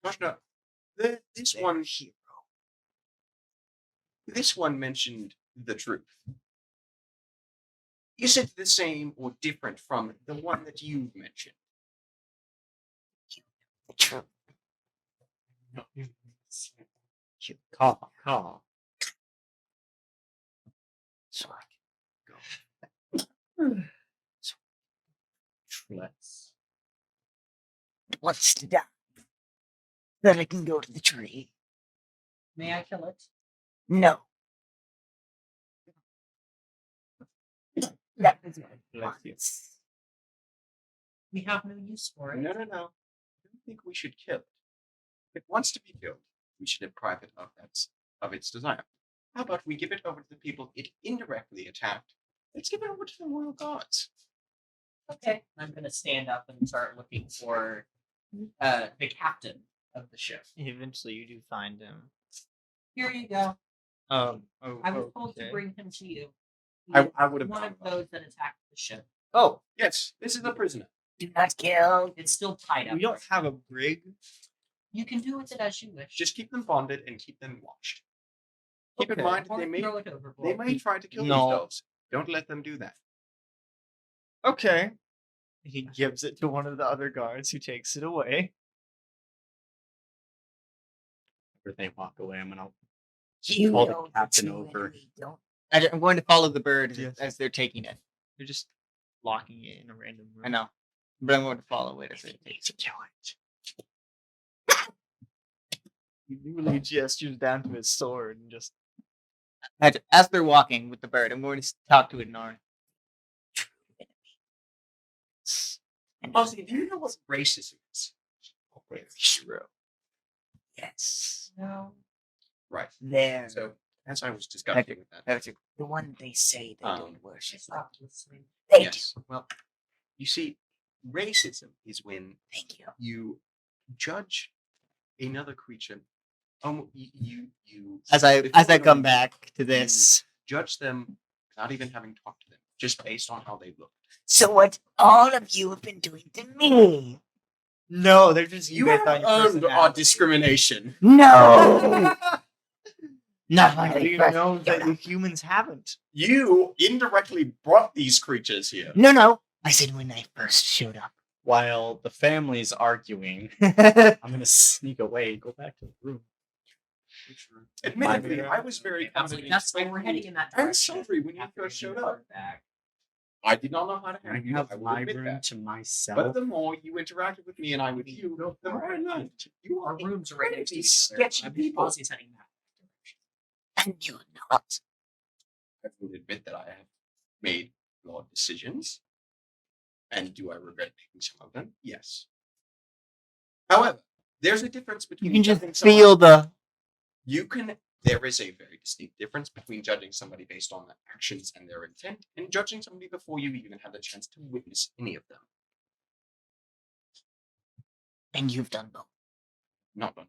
Kashna, this Their one hero. This one mentioned the truth. Is it the same or different from the one that you've mentioned? The truth. Call. So I can go. Let's. Wants to die. Then I can go to the tree. May I kill it? No. That was Bless you. We have no use for it. No. I don't think we should kill it. If it wants to be killed, we should deprive it of its desire. How about we give it over to the people it indirectly attacked? Let's give it over to the royal guards. Okay. I'm gonna stand up and start looking for the captain of the ship. Eventually, you do find him. Here you go. Oh, I was told to okay. bring him to you. I would have one done of that. those that attacked the ship. Oh, Yes, this is a prisoner. Do not kill. It's still tied up. we don't have a brig. You can do with it as you wish. Just keep them bonded and keep them watched. Keep in Okay. mind or they may throw it overboard. they may try to kill No. themselves. Don't let them do that. Okay. He gives it to one of the other guards who takes it away. After they walk away, I'm gonna. You Call the know captain the over. enemy, don't. I'm going to follow the bird Yes. as they're taking it. You're just locking it in a random room. I know. But I'm going to follow it as they take it. Kill it. He literally gestures down to his sword and just. As they're walking with the bird, I'm going to talk to it in our and Ozzy, do you know what racism is? Very true. yes, No. Right. there. So as I was discussing with that. That's the one they say they Um, don't I worship. stopped listening. They Yes. Well, you see, racism is when do. Thank you. you judge another creature. You As I before come knowing back to this. judge them without even having talked to them, just based on how they look. So what all of you have been doing to me? No, they're just You based have on your earned our personality. discrimination. No, not How when do they you first know showed that up. the humans haven't? You indirectly brought these creatures here. No. I said when I first showed up. While the family's arguing, I I'm gonna sneak away and go back to the room. Admittedly, I was very I was like, confident. that's why we're heading in that I'm direction. sorry when you After first getting showed the up. bird back. I did not know how to I handle have it. I will my admit room that. to myself. But the more you interacted with me and I with you, the more I learned. You Our are rooms are right next to incredibly each other. sketchy I'm people. Ozzy's heading that direction. and you're not. I will admit that I have made flawed decisions. And do I regret making some of them? Yes. However, there's a difference between You can just judging someone- feel the. There is a very distinct difference between judging somebody based on their actions and their intent and judging somebody before you even had the chance to witness any of them. And you've done both. Not done.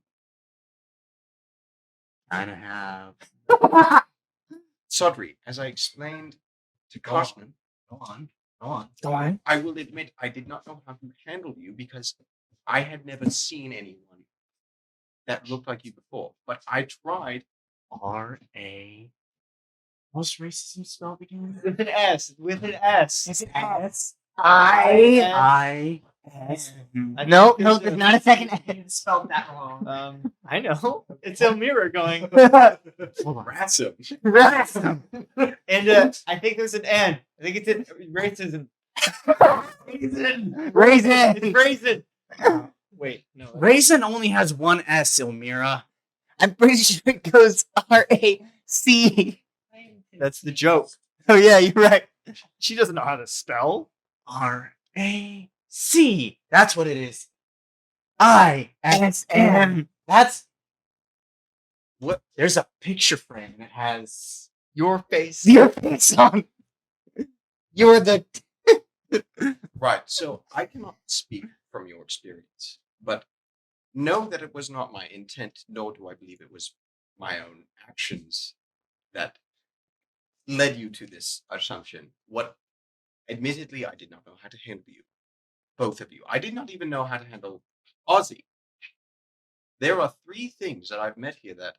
Kind of have. Sodri, as I explained to Cosman, Go on. Go on. Go on. I will admit I did not know how to handle you because I had never seen anyone that looked like you before. But I tried. R-A. What's racism spelled again? With an S. With an S. Is it S? I. S. No, there's not a second S. You spelled that wrong. I know. It's Elmira going. Ransom. Ransom. And I think there's an N. I think it's in racism. Raisin. Raisin. It's raisin. Wait, no. Raisin only has one S, Elmira. I'm pretty sure it goes R-A-C. That's the joke. Oh yeah, you're right. She doesn't know how to spell. R-A-C. That's what it is. I-S-M. That's. What? There's a picture frame that has. Your face. Your face on. You're the. Right. So I cannot speak from your experience, but know that it was not my intent, nor do I believe it was my own actions that led you to this assumption. What, admittedly, I did not know how to handle you. Both of you. I did not even know how to handle Ozzy. There are 3 things that I've met here that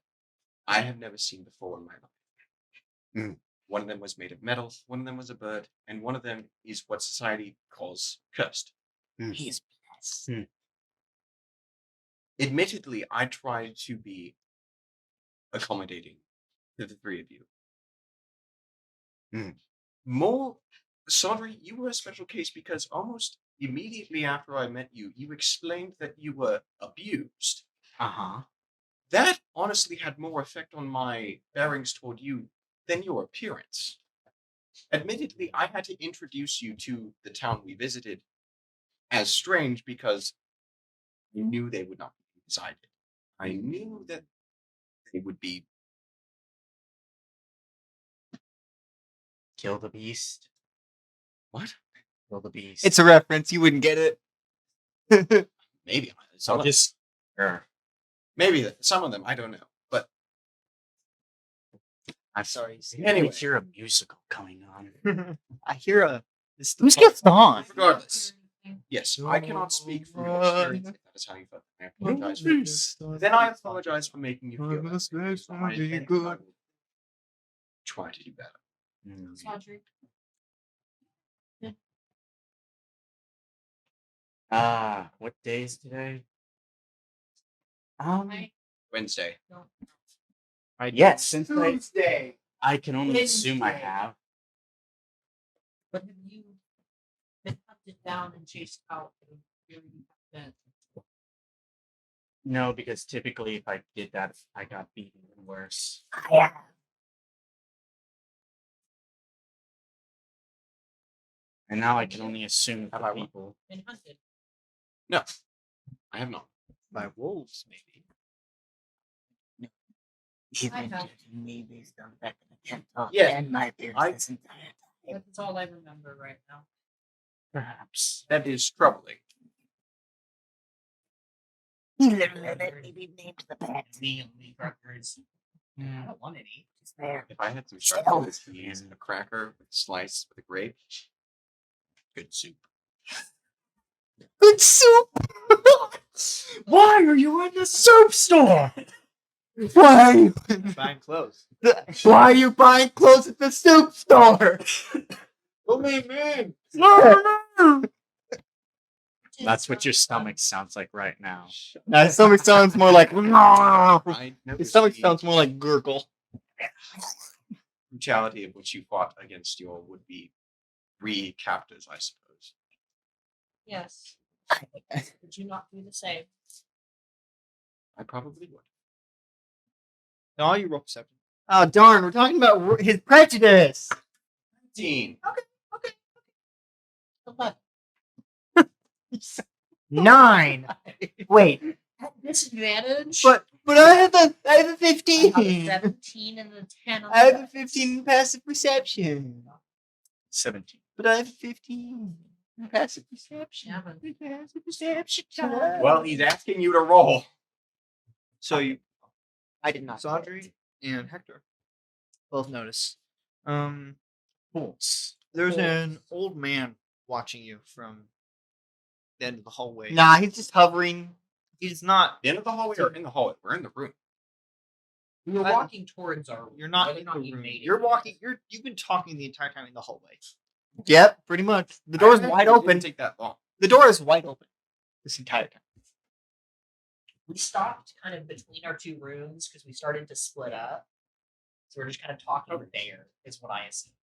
I have never seen before in my life. One of them was made of metal, one of them was a bird, and one of them is what society calls cursed. He's blessed. Admittedly, I tried to be accommodating to the 3 of you. More, Sodri, you were a special case because almost immediately after I met you, you explained that you were abused. Uh-huh. That honestly had more effect on my bearings toward you than your appearance. Admittedly, I had to introduce you to the town we visited as strange because I knew they would not be decided. I knew that they would be. Kill the beast. What? Kill the beast. It's a reference. You wouldn't get it. Maybe. I'll just. Sure. Maybe some of them, I don't know. But I'm sorry. Anyway. I hear a musical coming on. I hear a. This Who's gets on? regardless, yes, I cannot speak from your experience if that is how you felt. I apologize for this. Then I apologize for making you feel that. It's not my intent, and I will try to do better. Audrey. What day is today? Wednesday. Yes, since Tuesday. I can only assume I have. But have you been hunted down and chased out? No, because typically if I did that, I got beaten even worse. Yeah. And now I can only assume Have for I people. Been hunted. No, I have not. By wolves, maybe. You've I been have. judging me based on the fact that I can't talk Yeah, and my appearance I- this entire time. That's all I remember right now. Perhaps. That is troubling. He literally let me be named the pet. Me only crackers. I don't want any. Just there. If I had some Still. sharp cheese, a cracker with a slice with a grape, good soup. Good soup. Why are you in the soup store? Why? Buying clothes. Why are you buying clothes at the soup store? Don't make me. That's what your stomach sounds like right now. Now his stomach sounds more like. I His noticed stomach the sounds more like gurgle. brutality of which you fought against your would-be captors, I suppose. Yes. Would you not do the same? I probably would. No, you roll perception. Oh darn! We're talking about his prejudice. 15. But 9. Wait, disadvantage. but I have a I have a 15. 17 and a 10 on I have the a 15 in passive perception. 17. But I have a 15. Passive perception. Yeah, but Passive perception time. Well, he's asking you to roll. So you, I did not. Sandri and Hector, both notice. Fools. There's an old man watching you from the end of the hallway. Nah, he's just hovering. He's not. The end of the hallway or in the hallway? We're in the room. we were walking towards our. You're not whether in or the you room. made it You're yet. walking. You've been talking the entire time in the hallway. Yep, pretty much. The door's I wide actually open. Didn't take that long. The door is wide open this entire time. We stopped kind of between our two rooms because we started to split up. So we're just kind of talking there, is what I assume.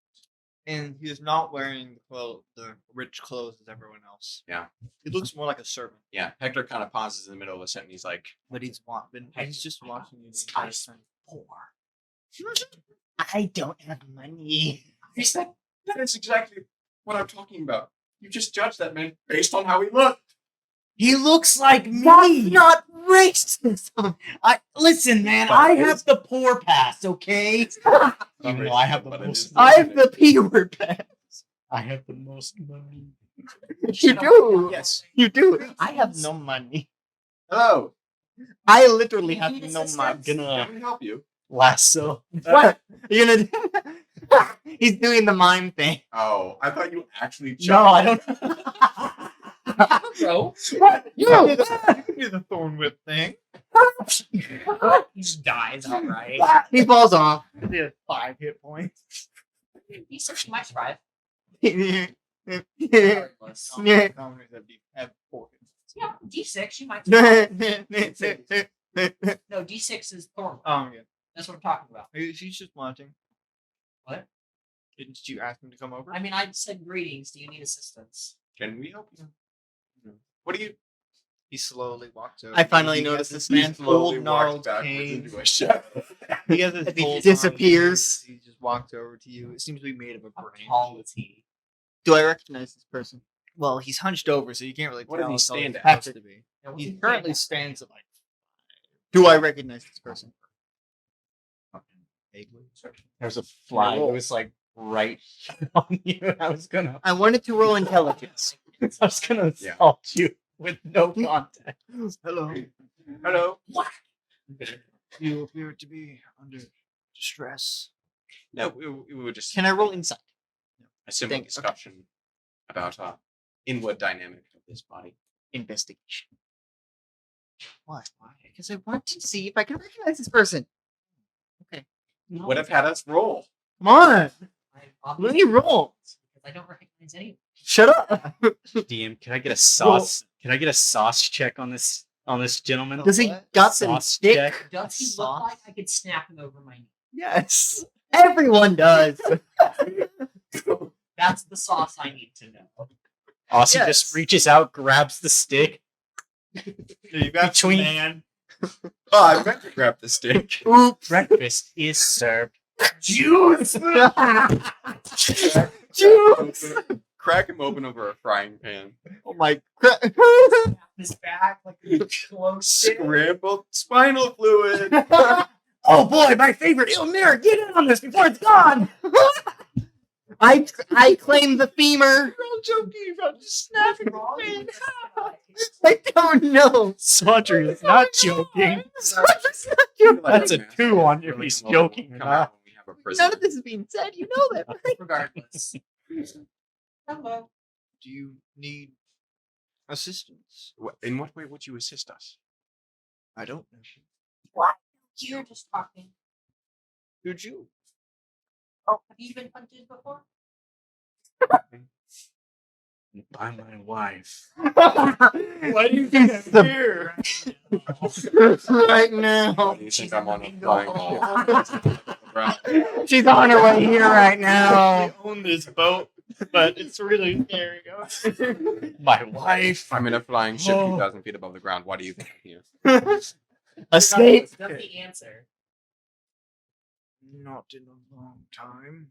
And he's not wearing the rich clothes as everyone else. Yeah. He looks more like a servant. Yeah, Hector kind of pauses in the middle of a sentence. He's like, But he's he's just watching you. This the entire guy's time. poor. I don't have money. that is exactly what I'm talking about. You just judged that man based on how he looked. He looks like me. That's not racism. Listen, man. I have the poor pass. Okay. Even though I have the But it most. is- I have the P word pass. I have the most money. You do. Yes. You do. I have no money. Hello. I literally You have need no money. assistance? Can we help you? Lasso. What? You're gonna do? He's doing the mime thing. Oh, I thought you actually. No, I don't. Bro, What? You can do the thorn whip thing. he just dies outright. He falls off. He has 5 hit points. He said she might survive. Yeah. Regardless. Yeah. Commoners have 4 hit Yeah, D6, she might survive. No, D6 is Thorn. yeah. That's what I'm talking about. She's just watching. What? Didn't you ask him to come over? I mean, I said greetings. Do you need assistance? Can we help you? What do you? He slowly walks over. I finally He has noticed his this man's slowly old walks gnarled backwards cane. into a shadow. He has his As he old disappears. gnarled cane. He just walks over to you. It seems to be made of a How branch. tall is he? Do I recognize this person? Well, he's hunched over, so you can't really What tell. does he how tall stand he's at? supposed to be. Now, what's He he currently stand stands at like Do I recognize this person? vaguely. There's a fly. It was like right on you. I was gonna. I wanted to roll intelligence. I was gonna Yeah. assault you with no contact. Hello. Hello. You appear to be under distress. No, we were just Can I roll insight? a simple Thank- okay. discussion about inward dynamic of this body. Investigation. Why? Because I want to see if I can recognize this person. Would have had us roll. Come on. I Let me roll. Because I don't recognize anyone. Shut up. DM, can I get a sauce? Can I get a sauce check on this gentleman? Does he What? got some Sauce stick? check? Does he look like I could snap him over my knee? Yes. Everyone does. That's the sauce I need to know. Aussie Yes. just reaches out, grabs the stick. You got Between- man. Oh, I meant to grab the stick. Oops. Breakfast is served. Juice. Crack him open over a frying pan. Oh my crap. His back like a close. Scrambled spinal fluid. Oh boy, my favorite. Ilmir, get in on this before it's gone. I claim the femur. I'm joking about just snapping wrong man. I don't know. Sandri is not joking. That's a 2 on you if he's joking or not. We have a prison. None of this is being said. You know that, right? Regardless. Hello. Do you need assistance? In what way would you assist us? I don't know. You're just talking. Who'd you? Oh, have you been hunted before? By my wife. Why do you think I'm The- here? Right now. Why do you think I'm on a flying ship? She's on her way here right now. We own this boat, but it's really there. You go. My wife. I'm in a flying ship Oh. 2,000 feet above the ground. Why do you think I'm here? Escape. That's the answer. Not in a long time.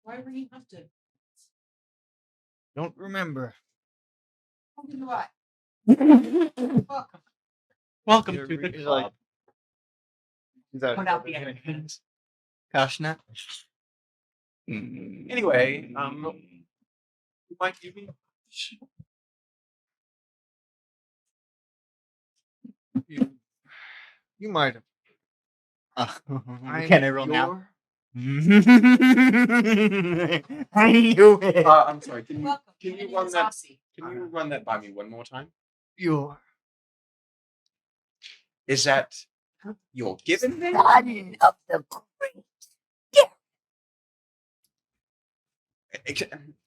Why were you hunted? Don't remember. How do I? Welcome. Welcome You're to the re- club. like- Put out the evidence. Kashna. Anyway, you might give me You might have. Can I roll now? Yore. I knew it. I'm sorry. Can you Welcome. can My you name run is that? Aussie. Can you run that by me one more time? Yore. Is that your given name? Son of the great.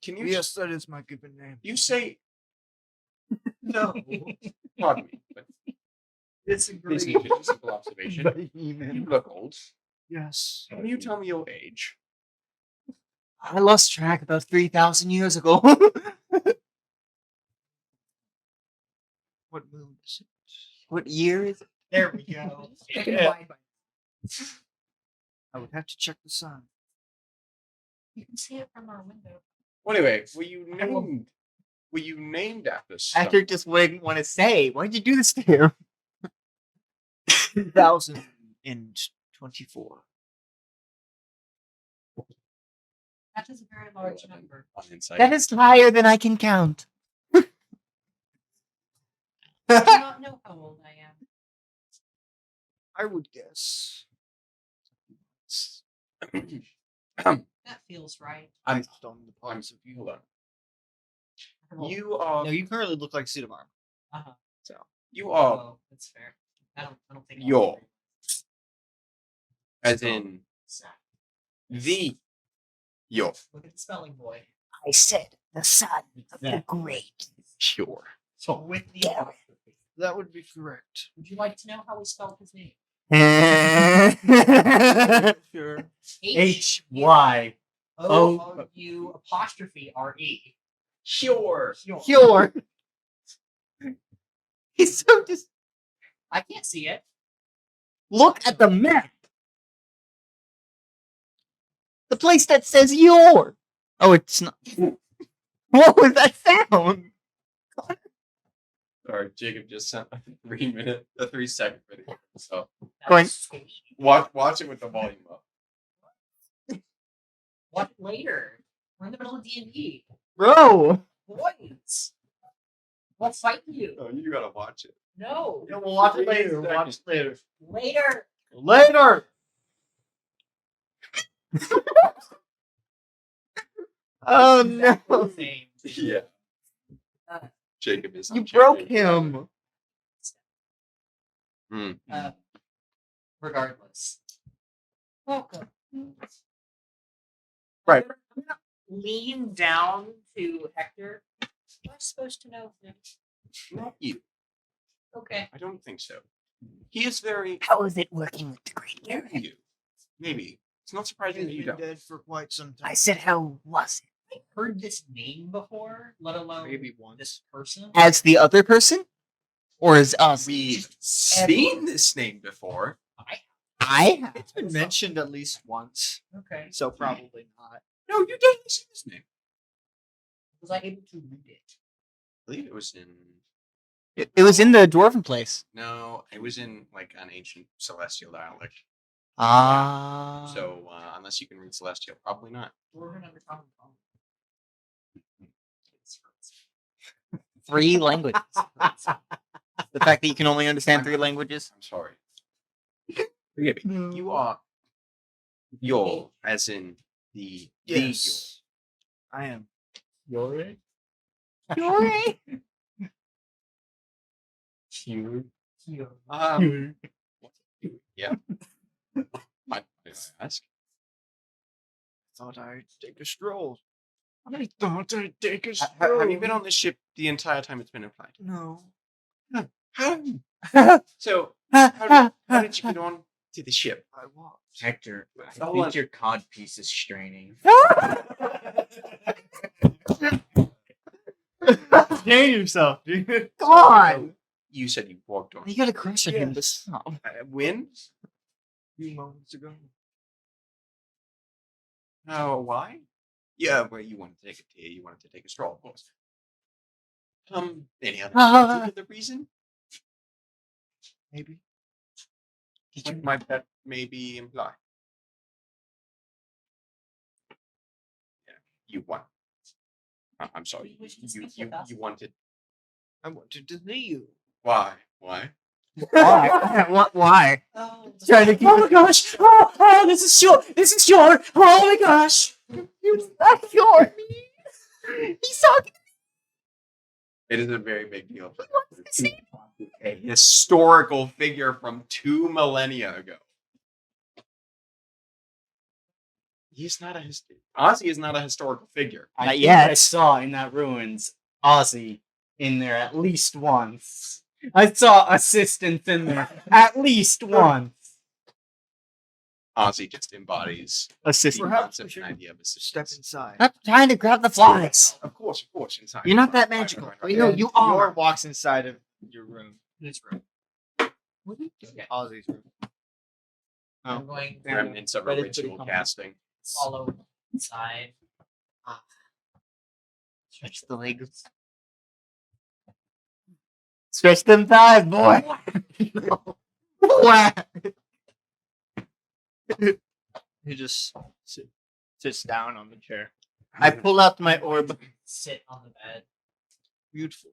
Can you Yes, that is my given name. you say no? Pardon me, but this is a simple observation. You look old. Yes. Can you tell me your age? I lost track about 3,000 years ago. What moon is it? What year is it? There we go. I would have to check the sun. You can see it from our window. Well, anyway, were you named? Were you named after someone? Patrick just wouldn't want to say. Why'd you do this to him? 2024. That is a very large number. On insight. That is higher than I can count. I do not know how old I am. I would guess. That feels right. I'm Based on the parts of you. hold on. Well, You are No, you currently look like a suit of armor. uh-huh. you are Oh, that's fair. I don't think Yore. as Spell. in the Yore. Look at the spelling boy. I said the son of the great. Sure. So with the Yeah. apostrophe. That would be correct. Would you like to know how we spelled his name? Sure. H-Y. O-U apostrophe R-E. Sure. Yore. He's so just. I can't see it. Look at the map. The place that says Yore. Oh, it's not. What was that sound? Sorry, Jacob just sent a 3-second video. So Going- Sweet. watch it with the volume up. What later? We're in the middle of D&D. Bro. Boys. We'll fight you. Oh, you gotta watch it. No. We'll watch it later. We'll watch it later. Later. Later. Oh no. Same. Yeah. Jacob is. You broke him. Regardless. Welcome. Right. I'm gonna lean down to Hector. Am I supposed to know him? Not you. Okay. I don't think so. He is very. How is it working with the great Maybe Yore? you. Maybe. It's not surprising that He's you been don't. dead for quite some time. I said, how was it? I heard this name before, let alone Maybe once. this person. As the other person? Or as us? We've seen this name before. I have. It's been mentioned at least once, Okay. so probably not. No, you definitely seen this name. Was I able to read it? I believe it was in. It was in the dwarven place. No, it was in like an ancient celestial dialect. Ah. So unless you can read celestial, probably not. Dwarven under common tongue. 3 languages. The fact that you can only understand 3 languages. I'm sorry. Forgive me. You are Yore, as in the Yes, I am. Yore? Yore. Yeah. Might I ask? Thought I'd take a stroll. I thought I'd take a Have you been on this ship the entire time it's been implied? No. How? So how did you get on to the ship? I walked. Hector, I Hold on. think your cod piece is straining. Contain yourself, dude. Come on! You said you walked on. You got a crush on him, but Yes. stop. When? A few moments ago. Oh, why? Yeah, well, you wanted to take a tea. You wanted to take a stroll, of course. Any other particular reason? Maybe. What might that maybe imply? Yeah, you won. I'm sorry. We should You speak you with us. you wanted. I wanted to see you. Why? Why? Why? Why? Oh, Trying to keep Oh my gosh! Oh, this is Yore! This is Yore! Oh my gosh! That's your He's talking. It is a very big deal for a historical figure from 2 millennia ago. He's not a Ozzy is not a historical figure. I Not think yet. I saw in that ruins Ozzy in there at least once. I saw assistants in there at least once. Ozzy just embodies Assistant. the Perhaps we concept should and idea of step assistance. inside. Stop trying to grab the flies. Of course, inside. You're not that Right, magical. right, But right. you know And you Yore are. walks inside of your room. This room. What are you doing? Ozzy's room. I'm going to Remnants of a But it's pretty ritual comfortable. casting. follow inside. Stretch the legs. Stretch them thighs, boy. What? He just sits down on the chair. I pull out my orb. Sit on the bed. Beautiful.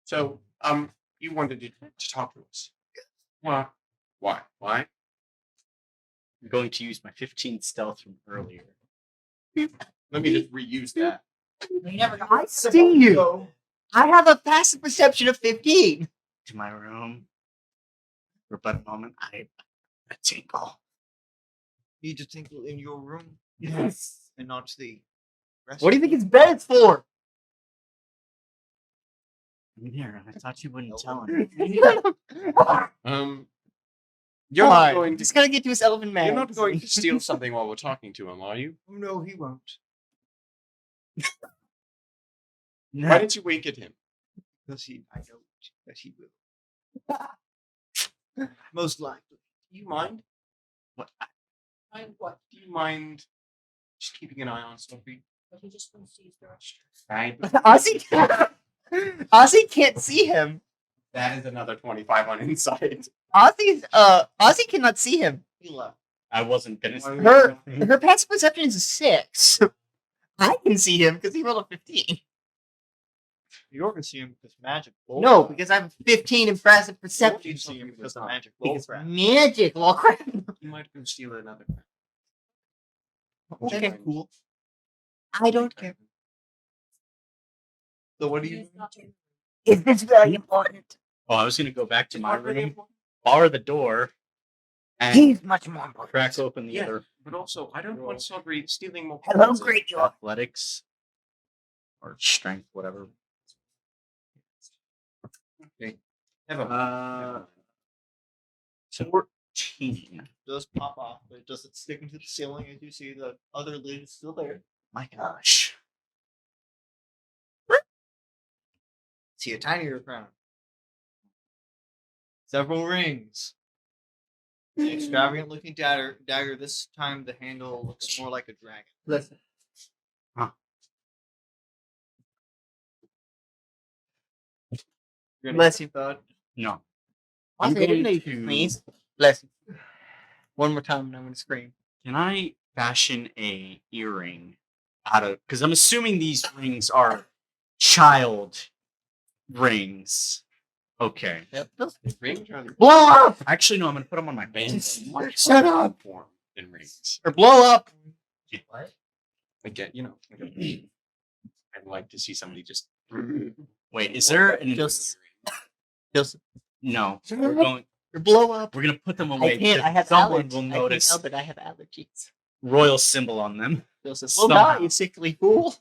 So, you wanted to talk to us. Why? Why? Why? I'm going to use my 15 stealth from earlier. Let me just reuse that. You never got I see you. I have a passive perception of 15. To my room. For but a moment, I tingle. You to tinkle in your room Yes. and not the rest. What do you think his bed's for? Here, I thought you wouldn't tell him. You're not Fine. going to. Just gotta get to his elephant man. You're not going to steal something while we're talking to him, are you? Oh, no, he won't. Why didn't you wink at him? Because I know that he will. Most likely. Do you mind? what? Do you mind just keeping an eye on Sophie? But he just wants to use the restroom. Right. Ozzy can't see him. That is another 25 on insight. Ozzy cannot see him. He left. I wasn't gonna say Her anything. her passive perception is a 6. I can see him because he rolled a 15. Yore can see him because magic. No, because I have a 15 in passive You perception. can see him because of magic. Because Bullcrap. magic, well crap. You might go steal another. Okay, cool. I don't care. So what do you? Is this very important? Oh, I was gonna go back to my room, bar the door, and He's much more important. crack open the Yeah. other But also, I don't want Sodri stealing more. Hello, points. great York. athletics or strength, whatever. Never mind. 14. Does pop off, but it doesn't stick into the ceiling as you see the other lid is still there. My gosh. See a tinier crown. Several rings. An extravagant looking dagger. This time the handle looks more like a dragon. Listen. Bless you, bud. No. I'm going going to- Please. Bless you. One more time and I'm going to scream. Can I fashion a earring out of? Because I'm assuming these rings are child rings. Okay. Yep. The rings are Blow up! Actually, no. I'm gonna put them on my band. much Shut harder up! to form than rings. Or blow up! What? Again, I'd like to see somebody just. Wait, is there an? Just No. We're going. or blow up. We're gonna put them away. I can't. because I have someone allergies. will I can't notice help it. I have allergies. royal symbol on them. Joseph, Somehow. well, not you sickly fool.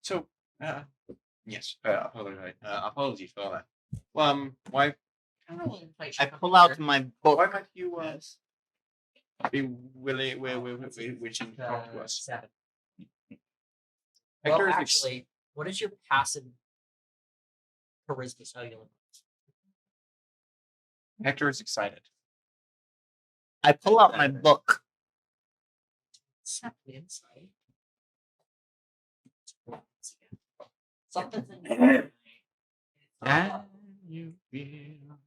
So, yes, apologies for that. Why I pull out my book. might you be wishing to talk to us? 7. Hector Well, is actually, what is your passive charisma cellular? Hector is excited. I pull out my book. Exactly inside. Something's in there. Can you feel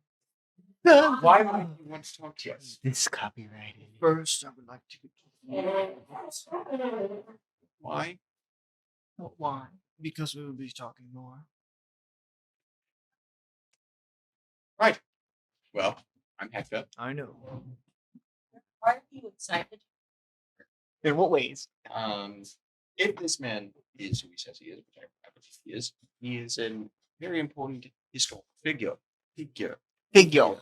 Why might you want to talk to us? This is copyrighted. First, I would like to. Why? Why? Because we will be talking more. Right. Well, I'm Hector. I know. Why are you excited? In what ways? If this man is who he says he is, which I believe he is a very important historical figure. Figure. Figure.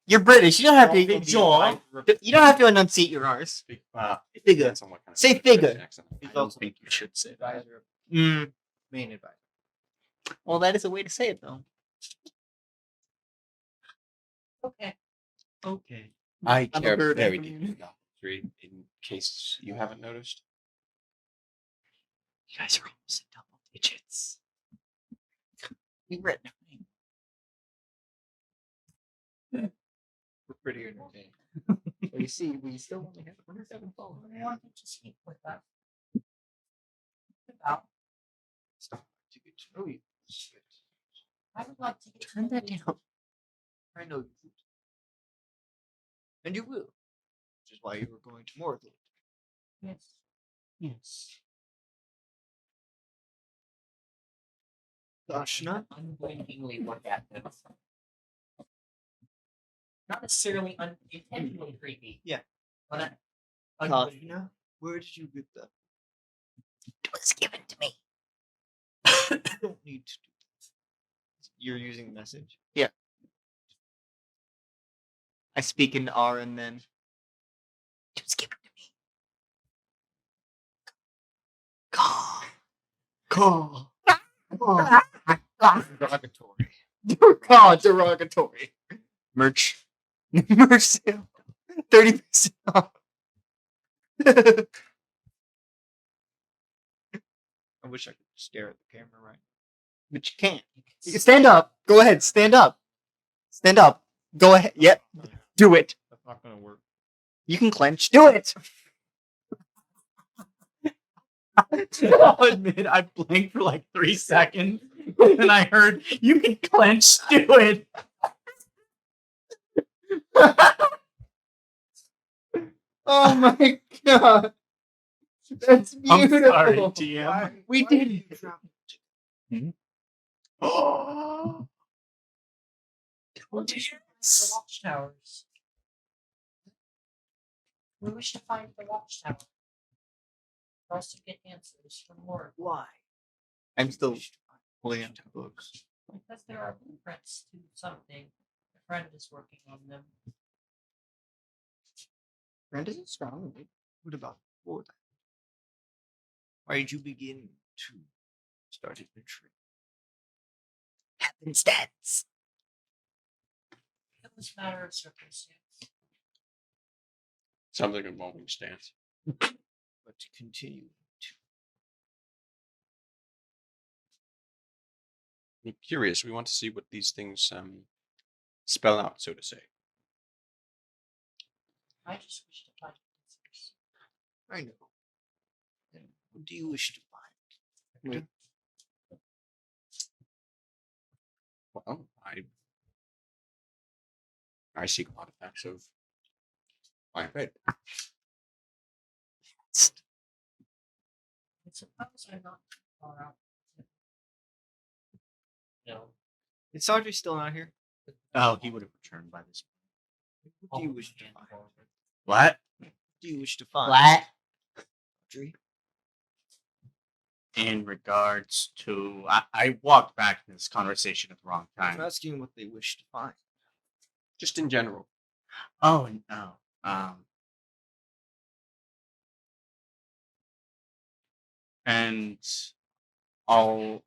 You're British. You don't have to. Figure. You don't have to enunciate your R's. It Figure. depends on what kind of Say British figure. accent. He's I don't also think you should say that. Advisor, Mm. main advisor. Well, that is a way to say it, though. Okay. Okay. I I'm a care bird very from deeply you. about history, in case you haven't noticed. You guys are almost in double digits. We were at 9. We're pretty entertaining. Well, you see, we still only have 27 followers. I wanted to speak with us about. Stop to get to know you. I would like to get to Turn know that you. down. I know you would. And you will. Which is why you were going to Morgul. Yes. Yes. Gosh, not. Unblinkingly look at this. Not necessarily intentionally creepy. Yeah. But Kashna, where did you get that? It was given to me. You don't need to do that. You're using message. I speak in R and then. It was given to me. Caw. Caw. Derogatory. Caw, derogatory. Merch. Merch sale. 30% off. I wish I could stare at the camera right. But you can't. You can stand up. Go ahead. Stand up. Stand up. Go ahead. Yep. Do it. That's not gonna work. You can clench. Do it. I'll admit I blinked for like 3 seconds and then I heard you can clench, do it. Oh my god. That's I'm beautiful. sorry, GM. We did it. Oh, we're wishing to find the watchtowers. We wish to find the watchtower. For us to get answers from Lord. Why? I'm still pulling out the books. Because there are blueprints to something. A friend is working on them. Brand isn't strong. What about before that? Why did you begin to start adventuring? Happenstance. It was a matter of circumstance. Sounds like a involving stance. But to continue to I'm curious. We want to see what these things spell out, so to say. I just wish to find answers. I know. And what do you wish to find? Well, I seek artifacts of my faith. I suppose I'm not too far out. No. Is Sandri still not here? oh, he would have returned by this point. What do you wish to find? What? What do you wish to find? What? Audrey? In regards to, I walked back in this conversation at the wrong I'm time. asking what they wish to find. Just in general. Oh no. And I'll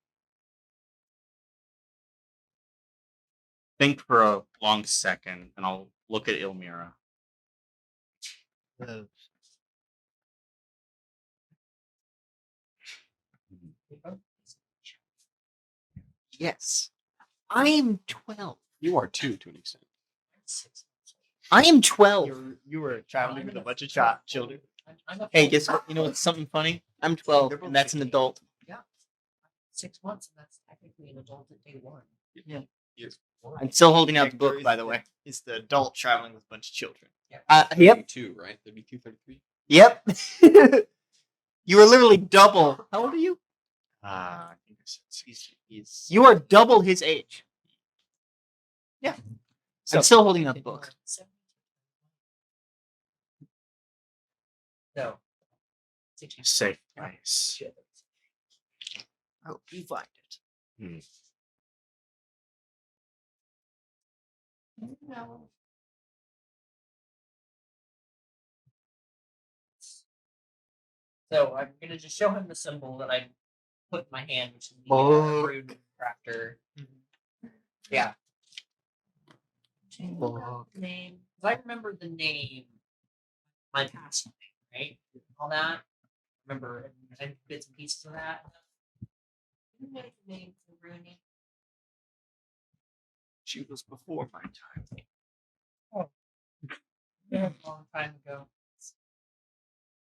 think for a long second, and I'll look at Ilmira. Yes. I am 12. You are too, to an extent. I am 12. You were traveling with a bunch of children. I'm a Hey, full- guess what? You know what's something funny? I'm 12, and that's an adult. 6 months, and that's technically an adult at day one. Yeah. I'm still holding out the Hector book, by the way. Is the adult traveling with a bunch of children. Yep. 32, right? 32, 33? Yep. You are literally double. How old are you? I think I said He's You are double his age. Yeah. I'm still holding out the book. No. safe place. I hope you find it. No. So I'm gonna just show him the symbol that I put in my hand, which is the rune crafter. Yeah. Do you remember the name? 'Cause I remember the name. My past name, right? All that. Remember and bits and pieces of that. You know the name for Rooney? She was before my time. A long time ago.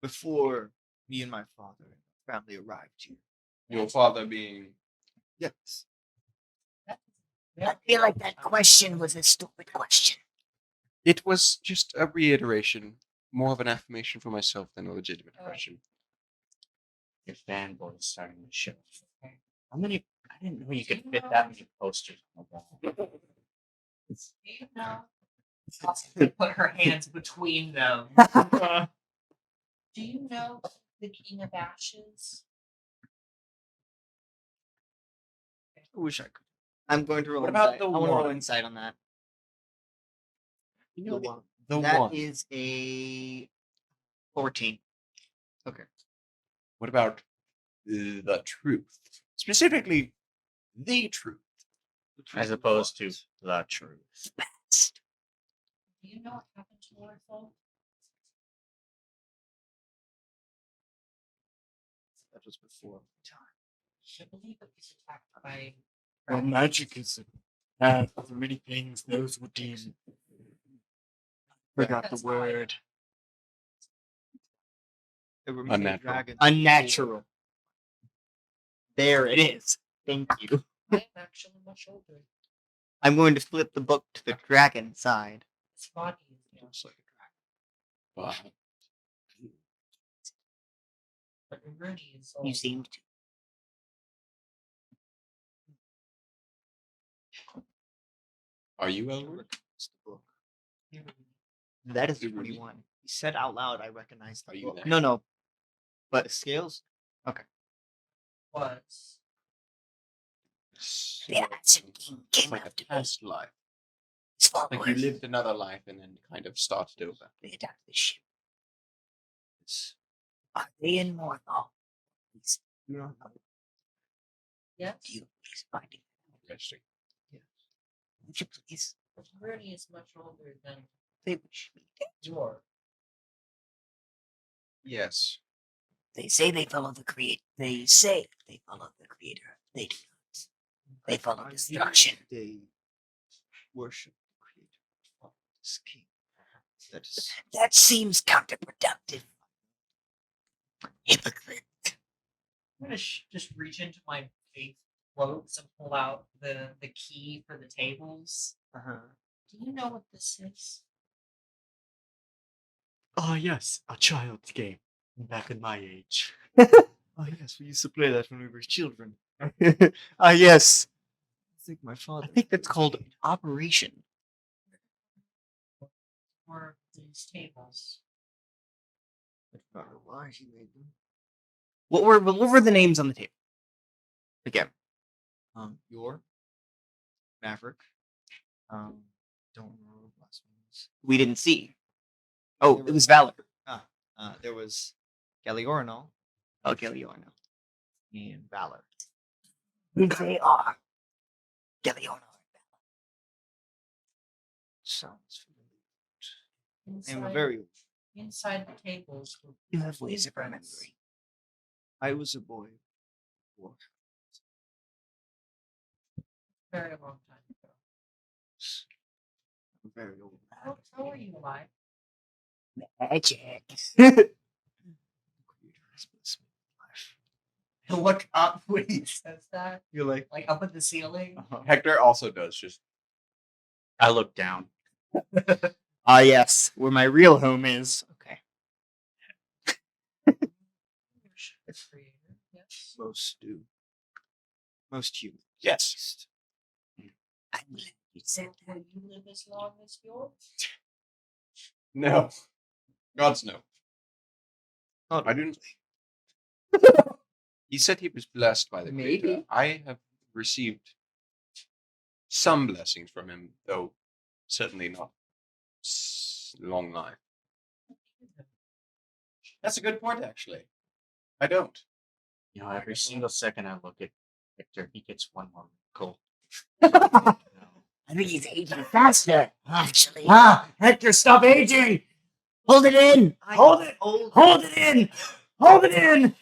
Before me and my father and my family arrived here. Your father being. Yes. I feel like that question was a stupid question. It was just a reiteration, more of an affirmation for myself than a legitimate question. Your fanboy is starting to show. How many? I didn't know you could fit that many posters on the wall. Do you know? Put her hands between them. Do you know the King of Ashes? I wish I could. I'm going to roll What about insight. the I want to roll one? insight on that. You know The what? The That one. is a 14. What about the truth? Specifically, the truth. As opposed to the truth. Do you know what happened to Lorthol? That was before my time. I believe it was attacked by. Well, magic is a path of many things those would deem. Forgot the That's how I- word. There were many Unnatural. dragons. Unnatural. There it is. Thank you. I am actually much older. I'm going to flip the book to the dragon side. His body is young, Just like a dragon. But but Rooney is old. You seemed to. are you Elwood? It's the book. That is Did we- 21. He said out loud, I recognize the Are you book. there? No, no. But scales? Was. So, Yeah, it's it's like a past life. His Like you followers. lived another life and then kind of started over. They attacked the ship. Are they in Morthal? Please, You don't know. Yes. do you please find it? Interesting. Would you please? Rooney is much older than They wish me dead. Yore. Yes. They say they follow the creator. They say they follow the creator. They do not. They follow I destruction. believe They worship the creator of this king. That is That seems counterproductive. Hypocrite. I'm gonna just reach into my faith cloaks and pull out the key for the tables. Do you know what this is? Oh, yes, a child's game. Back in my age. Oh yes, we used to play that when we were children. Yes. I think my father. I think that's called Operation. Or these tables? I don't know why he made them. What were the names on the table? Again. Yore, Maverick. Don't remember what the last one was. We didn't see. Oh, it was Valor. There was Galiorno Okay, Galiorno. and Valor. They are. Galiorno. Sounds familiar. Inside, They were very old. inside the tables. Were You have ways of footprints. remembering. I was a boy. before. Very long time ago. I'm very old. How are you alive? Magic. The creator has blessed me with life. I look up when he says that, You're like, like up at the ceiling. Hector also does. Just I look down. Ah, yes, where my real home is. Okay. Yes. most do. Most humans. yes. I'm glad you said that. Will you live as long as Yore? No. Gods no. I didn't. He said he was blessed by the creator. Maybe. I have received some blessings from him, though certainly not long life. That's a good point, actually. I don't. You know, every single second I look at Victor, he gets one more wrinkle. I think he's aging faster, actually. Ah, Hector, stop aging! Hold it in! Hold it! Hold it in! Hold it in!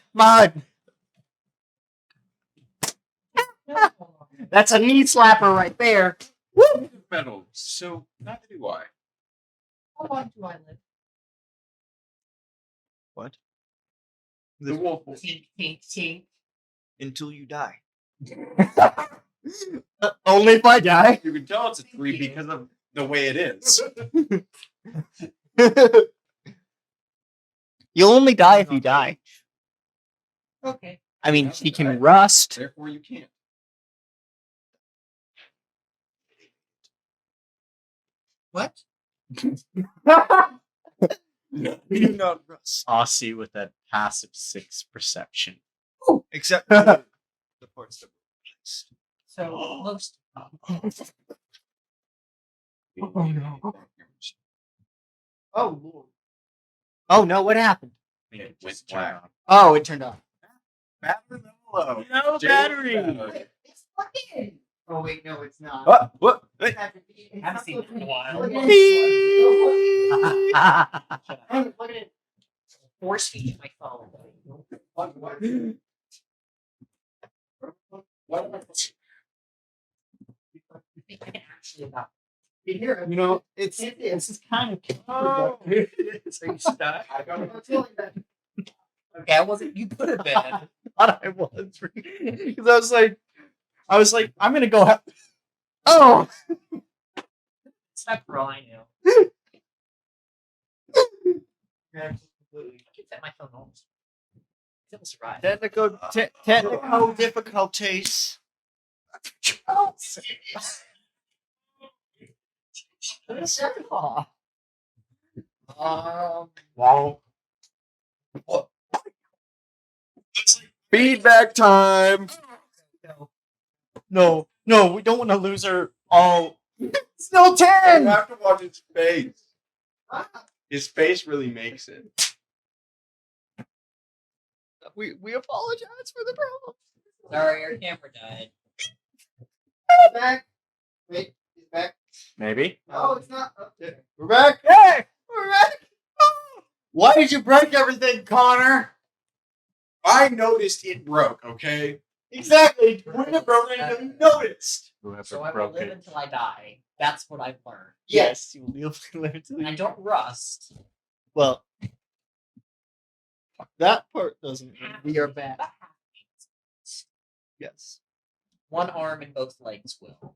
Come on. That's a knee slapper right there. Woo! Metal, so neither do I. How long do I live? What? The wolf will Tink, tink, tink. Until you die. Only if I die. You can tell it's a 3 because of the way it is. You'll only die if you die. Okay. I mean, he can rust. Therefore, you can't. What? We do not rust. Aussie with that passive 6 perception. Except for the parts that were placed. So most. Oh, no. Oh Lord. Oh no, what happened? It went Just black. turn Oh, it turned off. Battery level low. No Jail battery. battery. It's fucking. Oh wait, no, it's not. What? Wait. I haven't seen it in a while. Beep. Look at it. Force feed my phone. I think I can actually about. You hear it? You know, it's It this is. is kind of Oh. So you stuck? I got it. Okay, I wasn't. You put it there. thought I was because I was like, I'm gonna go. Oh, It's not crying now. I can set my phone on. It was right. Technical difficulties. Wow. Feedback time. no, we don't want to lose her all. Still You 10. have to watch his face. His face really makes it. We apologize for the problem. Sorry, our camera died. Back. Wait, he's back. Maybe. Oh, it's not up there. We're back. Hey, we're back. Why did you break everything, Connor? I noticed it broke, okay? Exactly. When it broke, you noticed. Whoever So I will broke live it. until I die. That's what I've learned. Yes, you will live until And I you. don't rust. Well, that part doesn't. We are back. Yes. One arm and both legs will.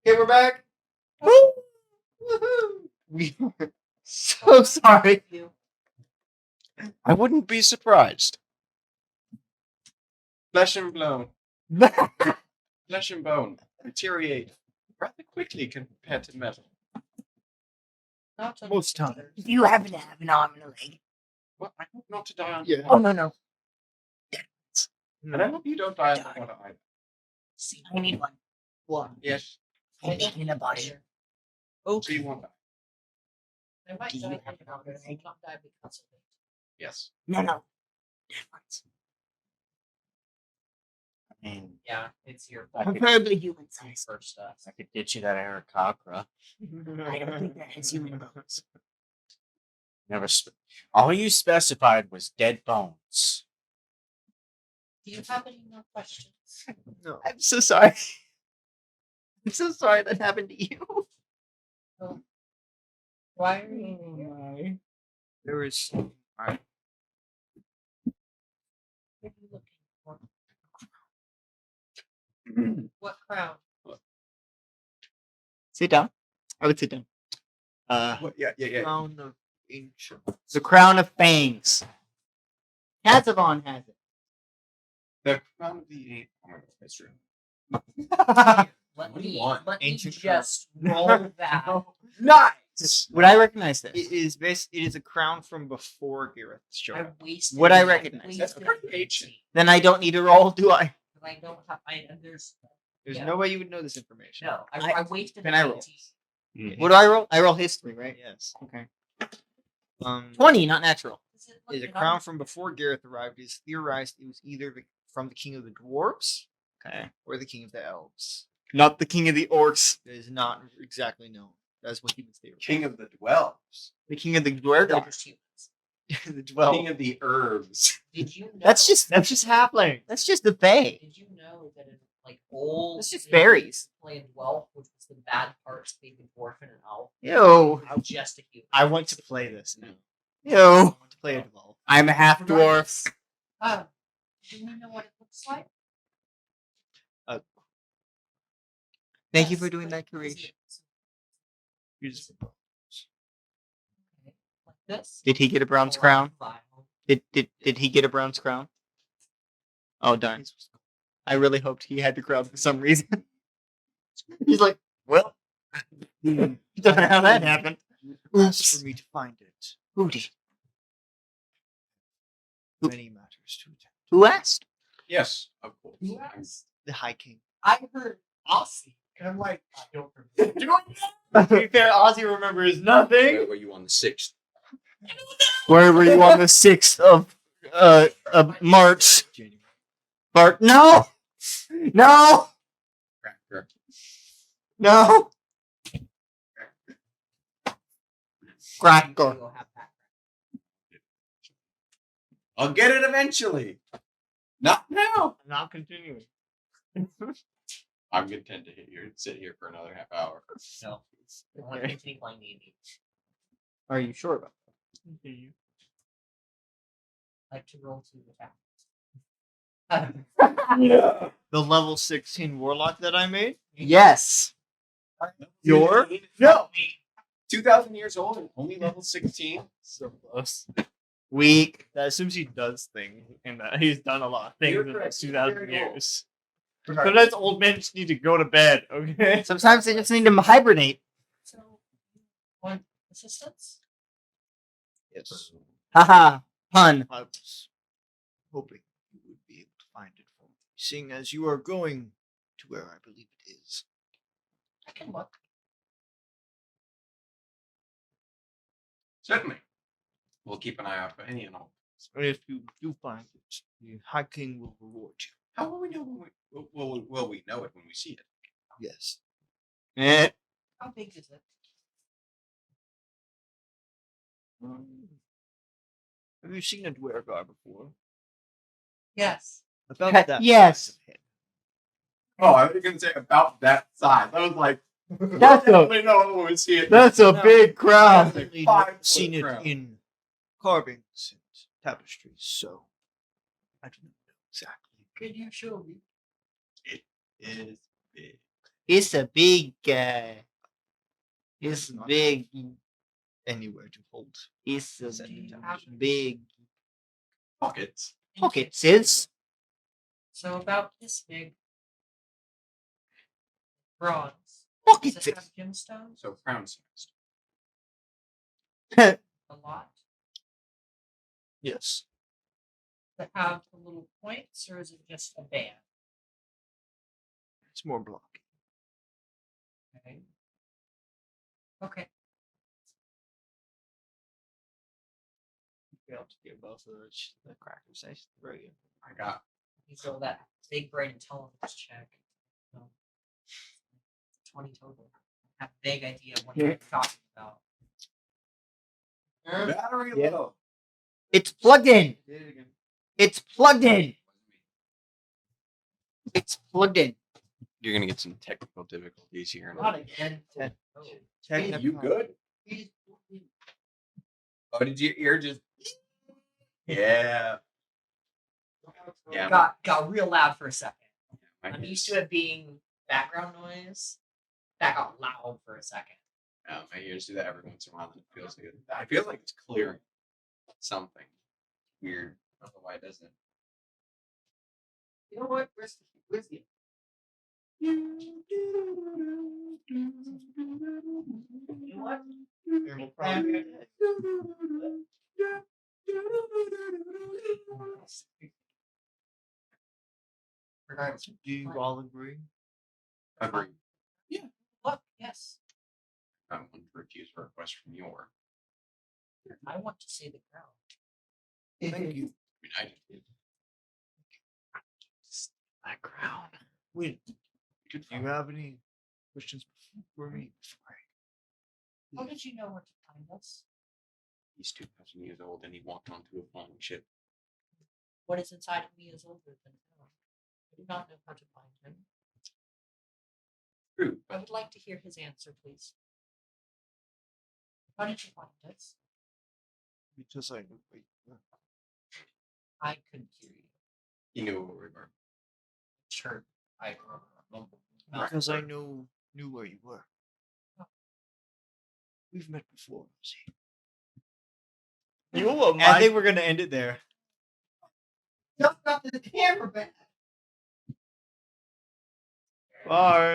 Okay, we're back. We are so sorry. I wouldn't be surprised. Flesh and bone. Flesh and bone deteriorate rather quickly compared to metal. Not to Most times. Do you happen to have an arm and a leg? Well, I hope not to die on Yeah. Oh no. And I hope you don't die on the water either. See, I need one. What? Yes. I need in a body. So you won't die. I might Do you die have an arm and a leg? not die because of it. Yes. No. Dead ones. I mean, Yeah, it's your I fault. could, Preferably human size. First stuff. I could get you that Aarakocra. I don't think that has human bones. Never. All you specified was dead bones. Do you have any more questions? No. I'm so sorry. I'm so sorry that happened to you. Why are you here? There was. Where do you look What crown? Sit down. I would sit down. What? Yeah. Crown of ancient. The crown of fangs. Kazavon has it. The crown of the eight. Oh my god, that's true. Let What do you me want? let me Ancient just roll that. Nice. Would I recognize this? It is it is a crown from before Gareth showed I up. wasted. Would I I recognize That's wasted pretty an ancient. AC. Then I don't need to roll, do I? I don't have. There's There's Yeah. no way you would know this information. no. I- I wasted. can an I roll? 19. What do I roll? I roll history, right? Yes. Okay. 20 not natural. Is it like is a an crown un- from before Gareth arrived. It is theorized it was either from the king of the dwarves Okay. or the king of the elves. Not the king of the orcs. It is not exactly known. That's what he was theorized. King of the dwells. The king of the They're dwarves. just humans. the dwell. King of the herbs. Did you know? That's just halfling. That's just the Fae. Did you know that in like old? That's just England, fairies. Play in Dwelf, which was the bad parts being a dwarf and an elf. Ew. Just a human. I want to play this now. I Ew. want to play a dwell. I'm a half dwarf. Do we know what it looks like? Thank you Yes, for doing like, that is curation. You just Okay, like this. Did he get a bronze Or crown? vinyl. Did he get a bronze crown? Oh darn. I really hoped he had the crown for some reason. He's like, well, don't know how that happened. asked Oops. for me to find it. Who did? Many matters to attend. Who asked? Yes, of course. Who asked? The High King. I heard Aussie. And I'm like, I don't remember. To be fair, Ozzy remembers nothing. Where were you on the 6th? Where were you on the 6th of March? January. Bart, no! No! Cracker. No! Cracker. We'll have that. I'll get it eventually. Not now. I'm not continuing. I'm content to sit here for another half hour. No. I want to continue playing D&D. Are you sure about Continue. I like to roll to attack. that? The level 16 warlock that I made. Yes. Yore? No. 2,000 years old and only level 16. So close. Weak. That assumes he does things, and that he's done a lot of things You're in correct. those He's 2,000 very years. Sometimes old men just need to go to bed, okay? Sometimes they just need to hibernate. So, want assistance? Yes. Haha. Pun. I was hoping you would be able to find it for me, seeing as you are going to where I believe it is. I can look. Certainly. We'll keep an eye out for any and all. And if you do find it, the High King will reward you. How will we know when will we know it when we see it? Yes. Eh. How big is it? Have you seen a Dwergar before? Yes. About that. Yes. size of head. Oh, I was going to say about that size. I was like, That's a definitely know when we see it. that's a No. big crowd. Definitely 5 not foot seen it crown. in carvings and tapestries, so I don't know exactly. Could you show me? Is big. It's a big guy. It's Not big. Anywhere to hold. It's a Set it down. big Pockets. pocket, sis. So about this big. Bronze. Pocket, Does it have sis. gemstones? So crown sized. A lot. Yes. Does it have the little points, or is it just a band? It's more blocky. Okay. Okay. Be able to get both of the crackers. I throw you. I got You throw that big brain intelligence check. So, 20 total. I have a vague idea of what you're talking about. battery Yeah. low. It's plugged in. It's plugged in. It's plugged in. You're gonna get some technical difficulties here. Not again. Oh. You good? Oh, did your ear just? Yeah. Yeah. Got real loud for a second. I'm used to it being background noise. That got loud for a second. My ears do that every once in a while, and it feels good. I feel like it's clearing something weird. I don't know why it doesn't. You know what? Where's the You know what? There will probably Regardless, do you all agree? Agree. Look, yes. I want to refuse a request from Yore. I want to see the ground. Thank you. I mean, I did. That crown. Wait, Good do you have any questions for me? How did you know where to find us? He's 2,000 years old, and he walked onto a falling ship. What is inside of me is older than him. I do not know how to find him. True, I but would like to hear his answer, please. How did you find us? Because I know where you were. I couldn't hear you. he knew where we were. Sure. Because I knew where you were. We've met before, see. I think we're gonna end it there. Jump up to the camera back. Bye.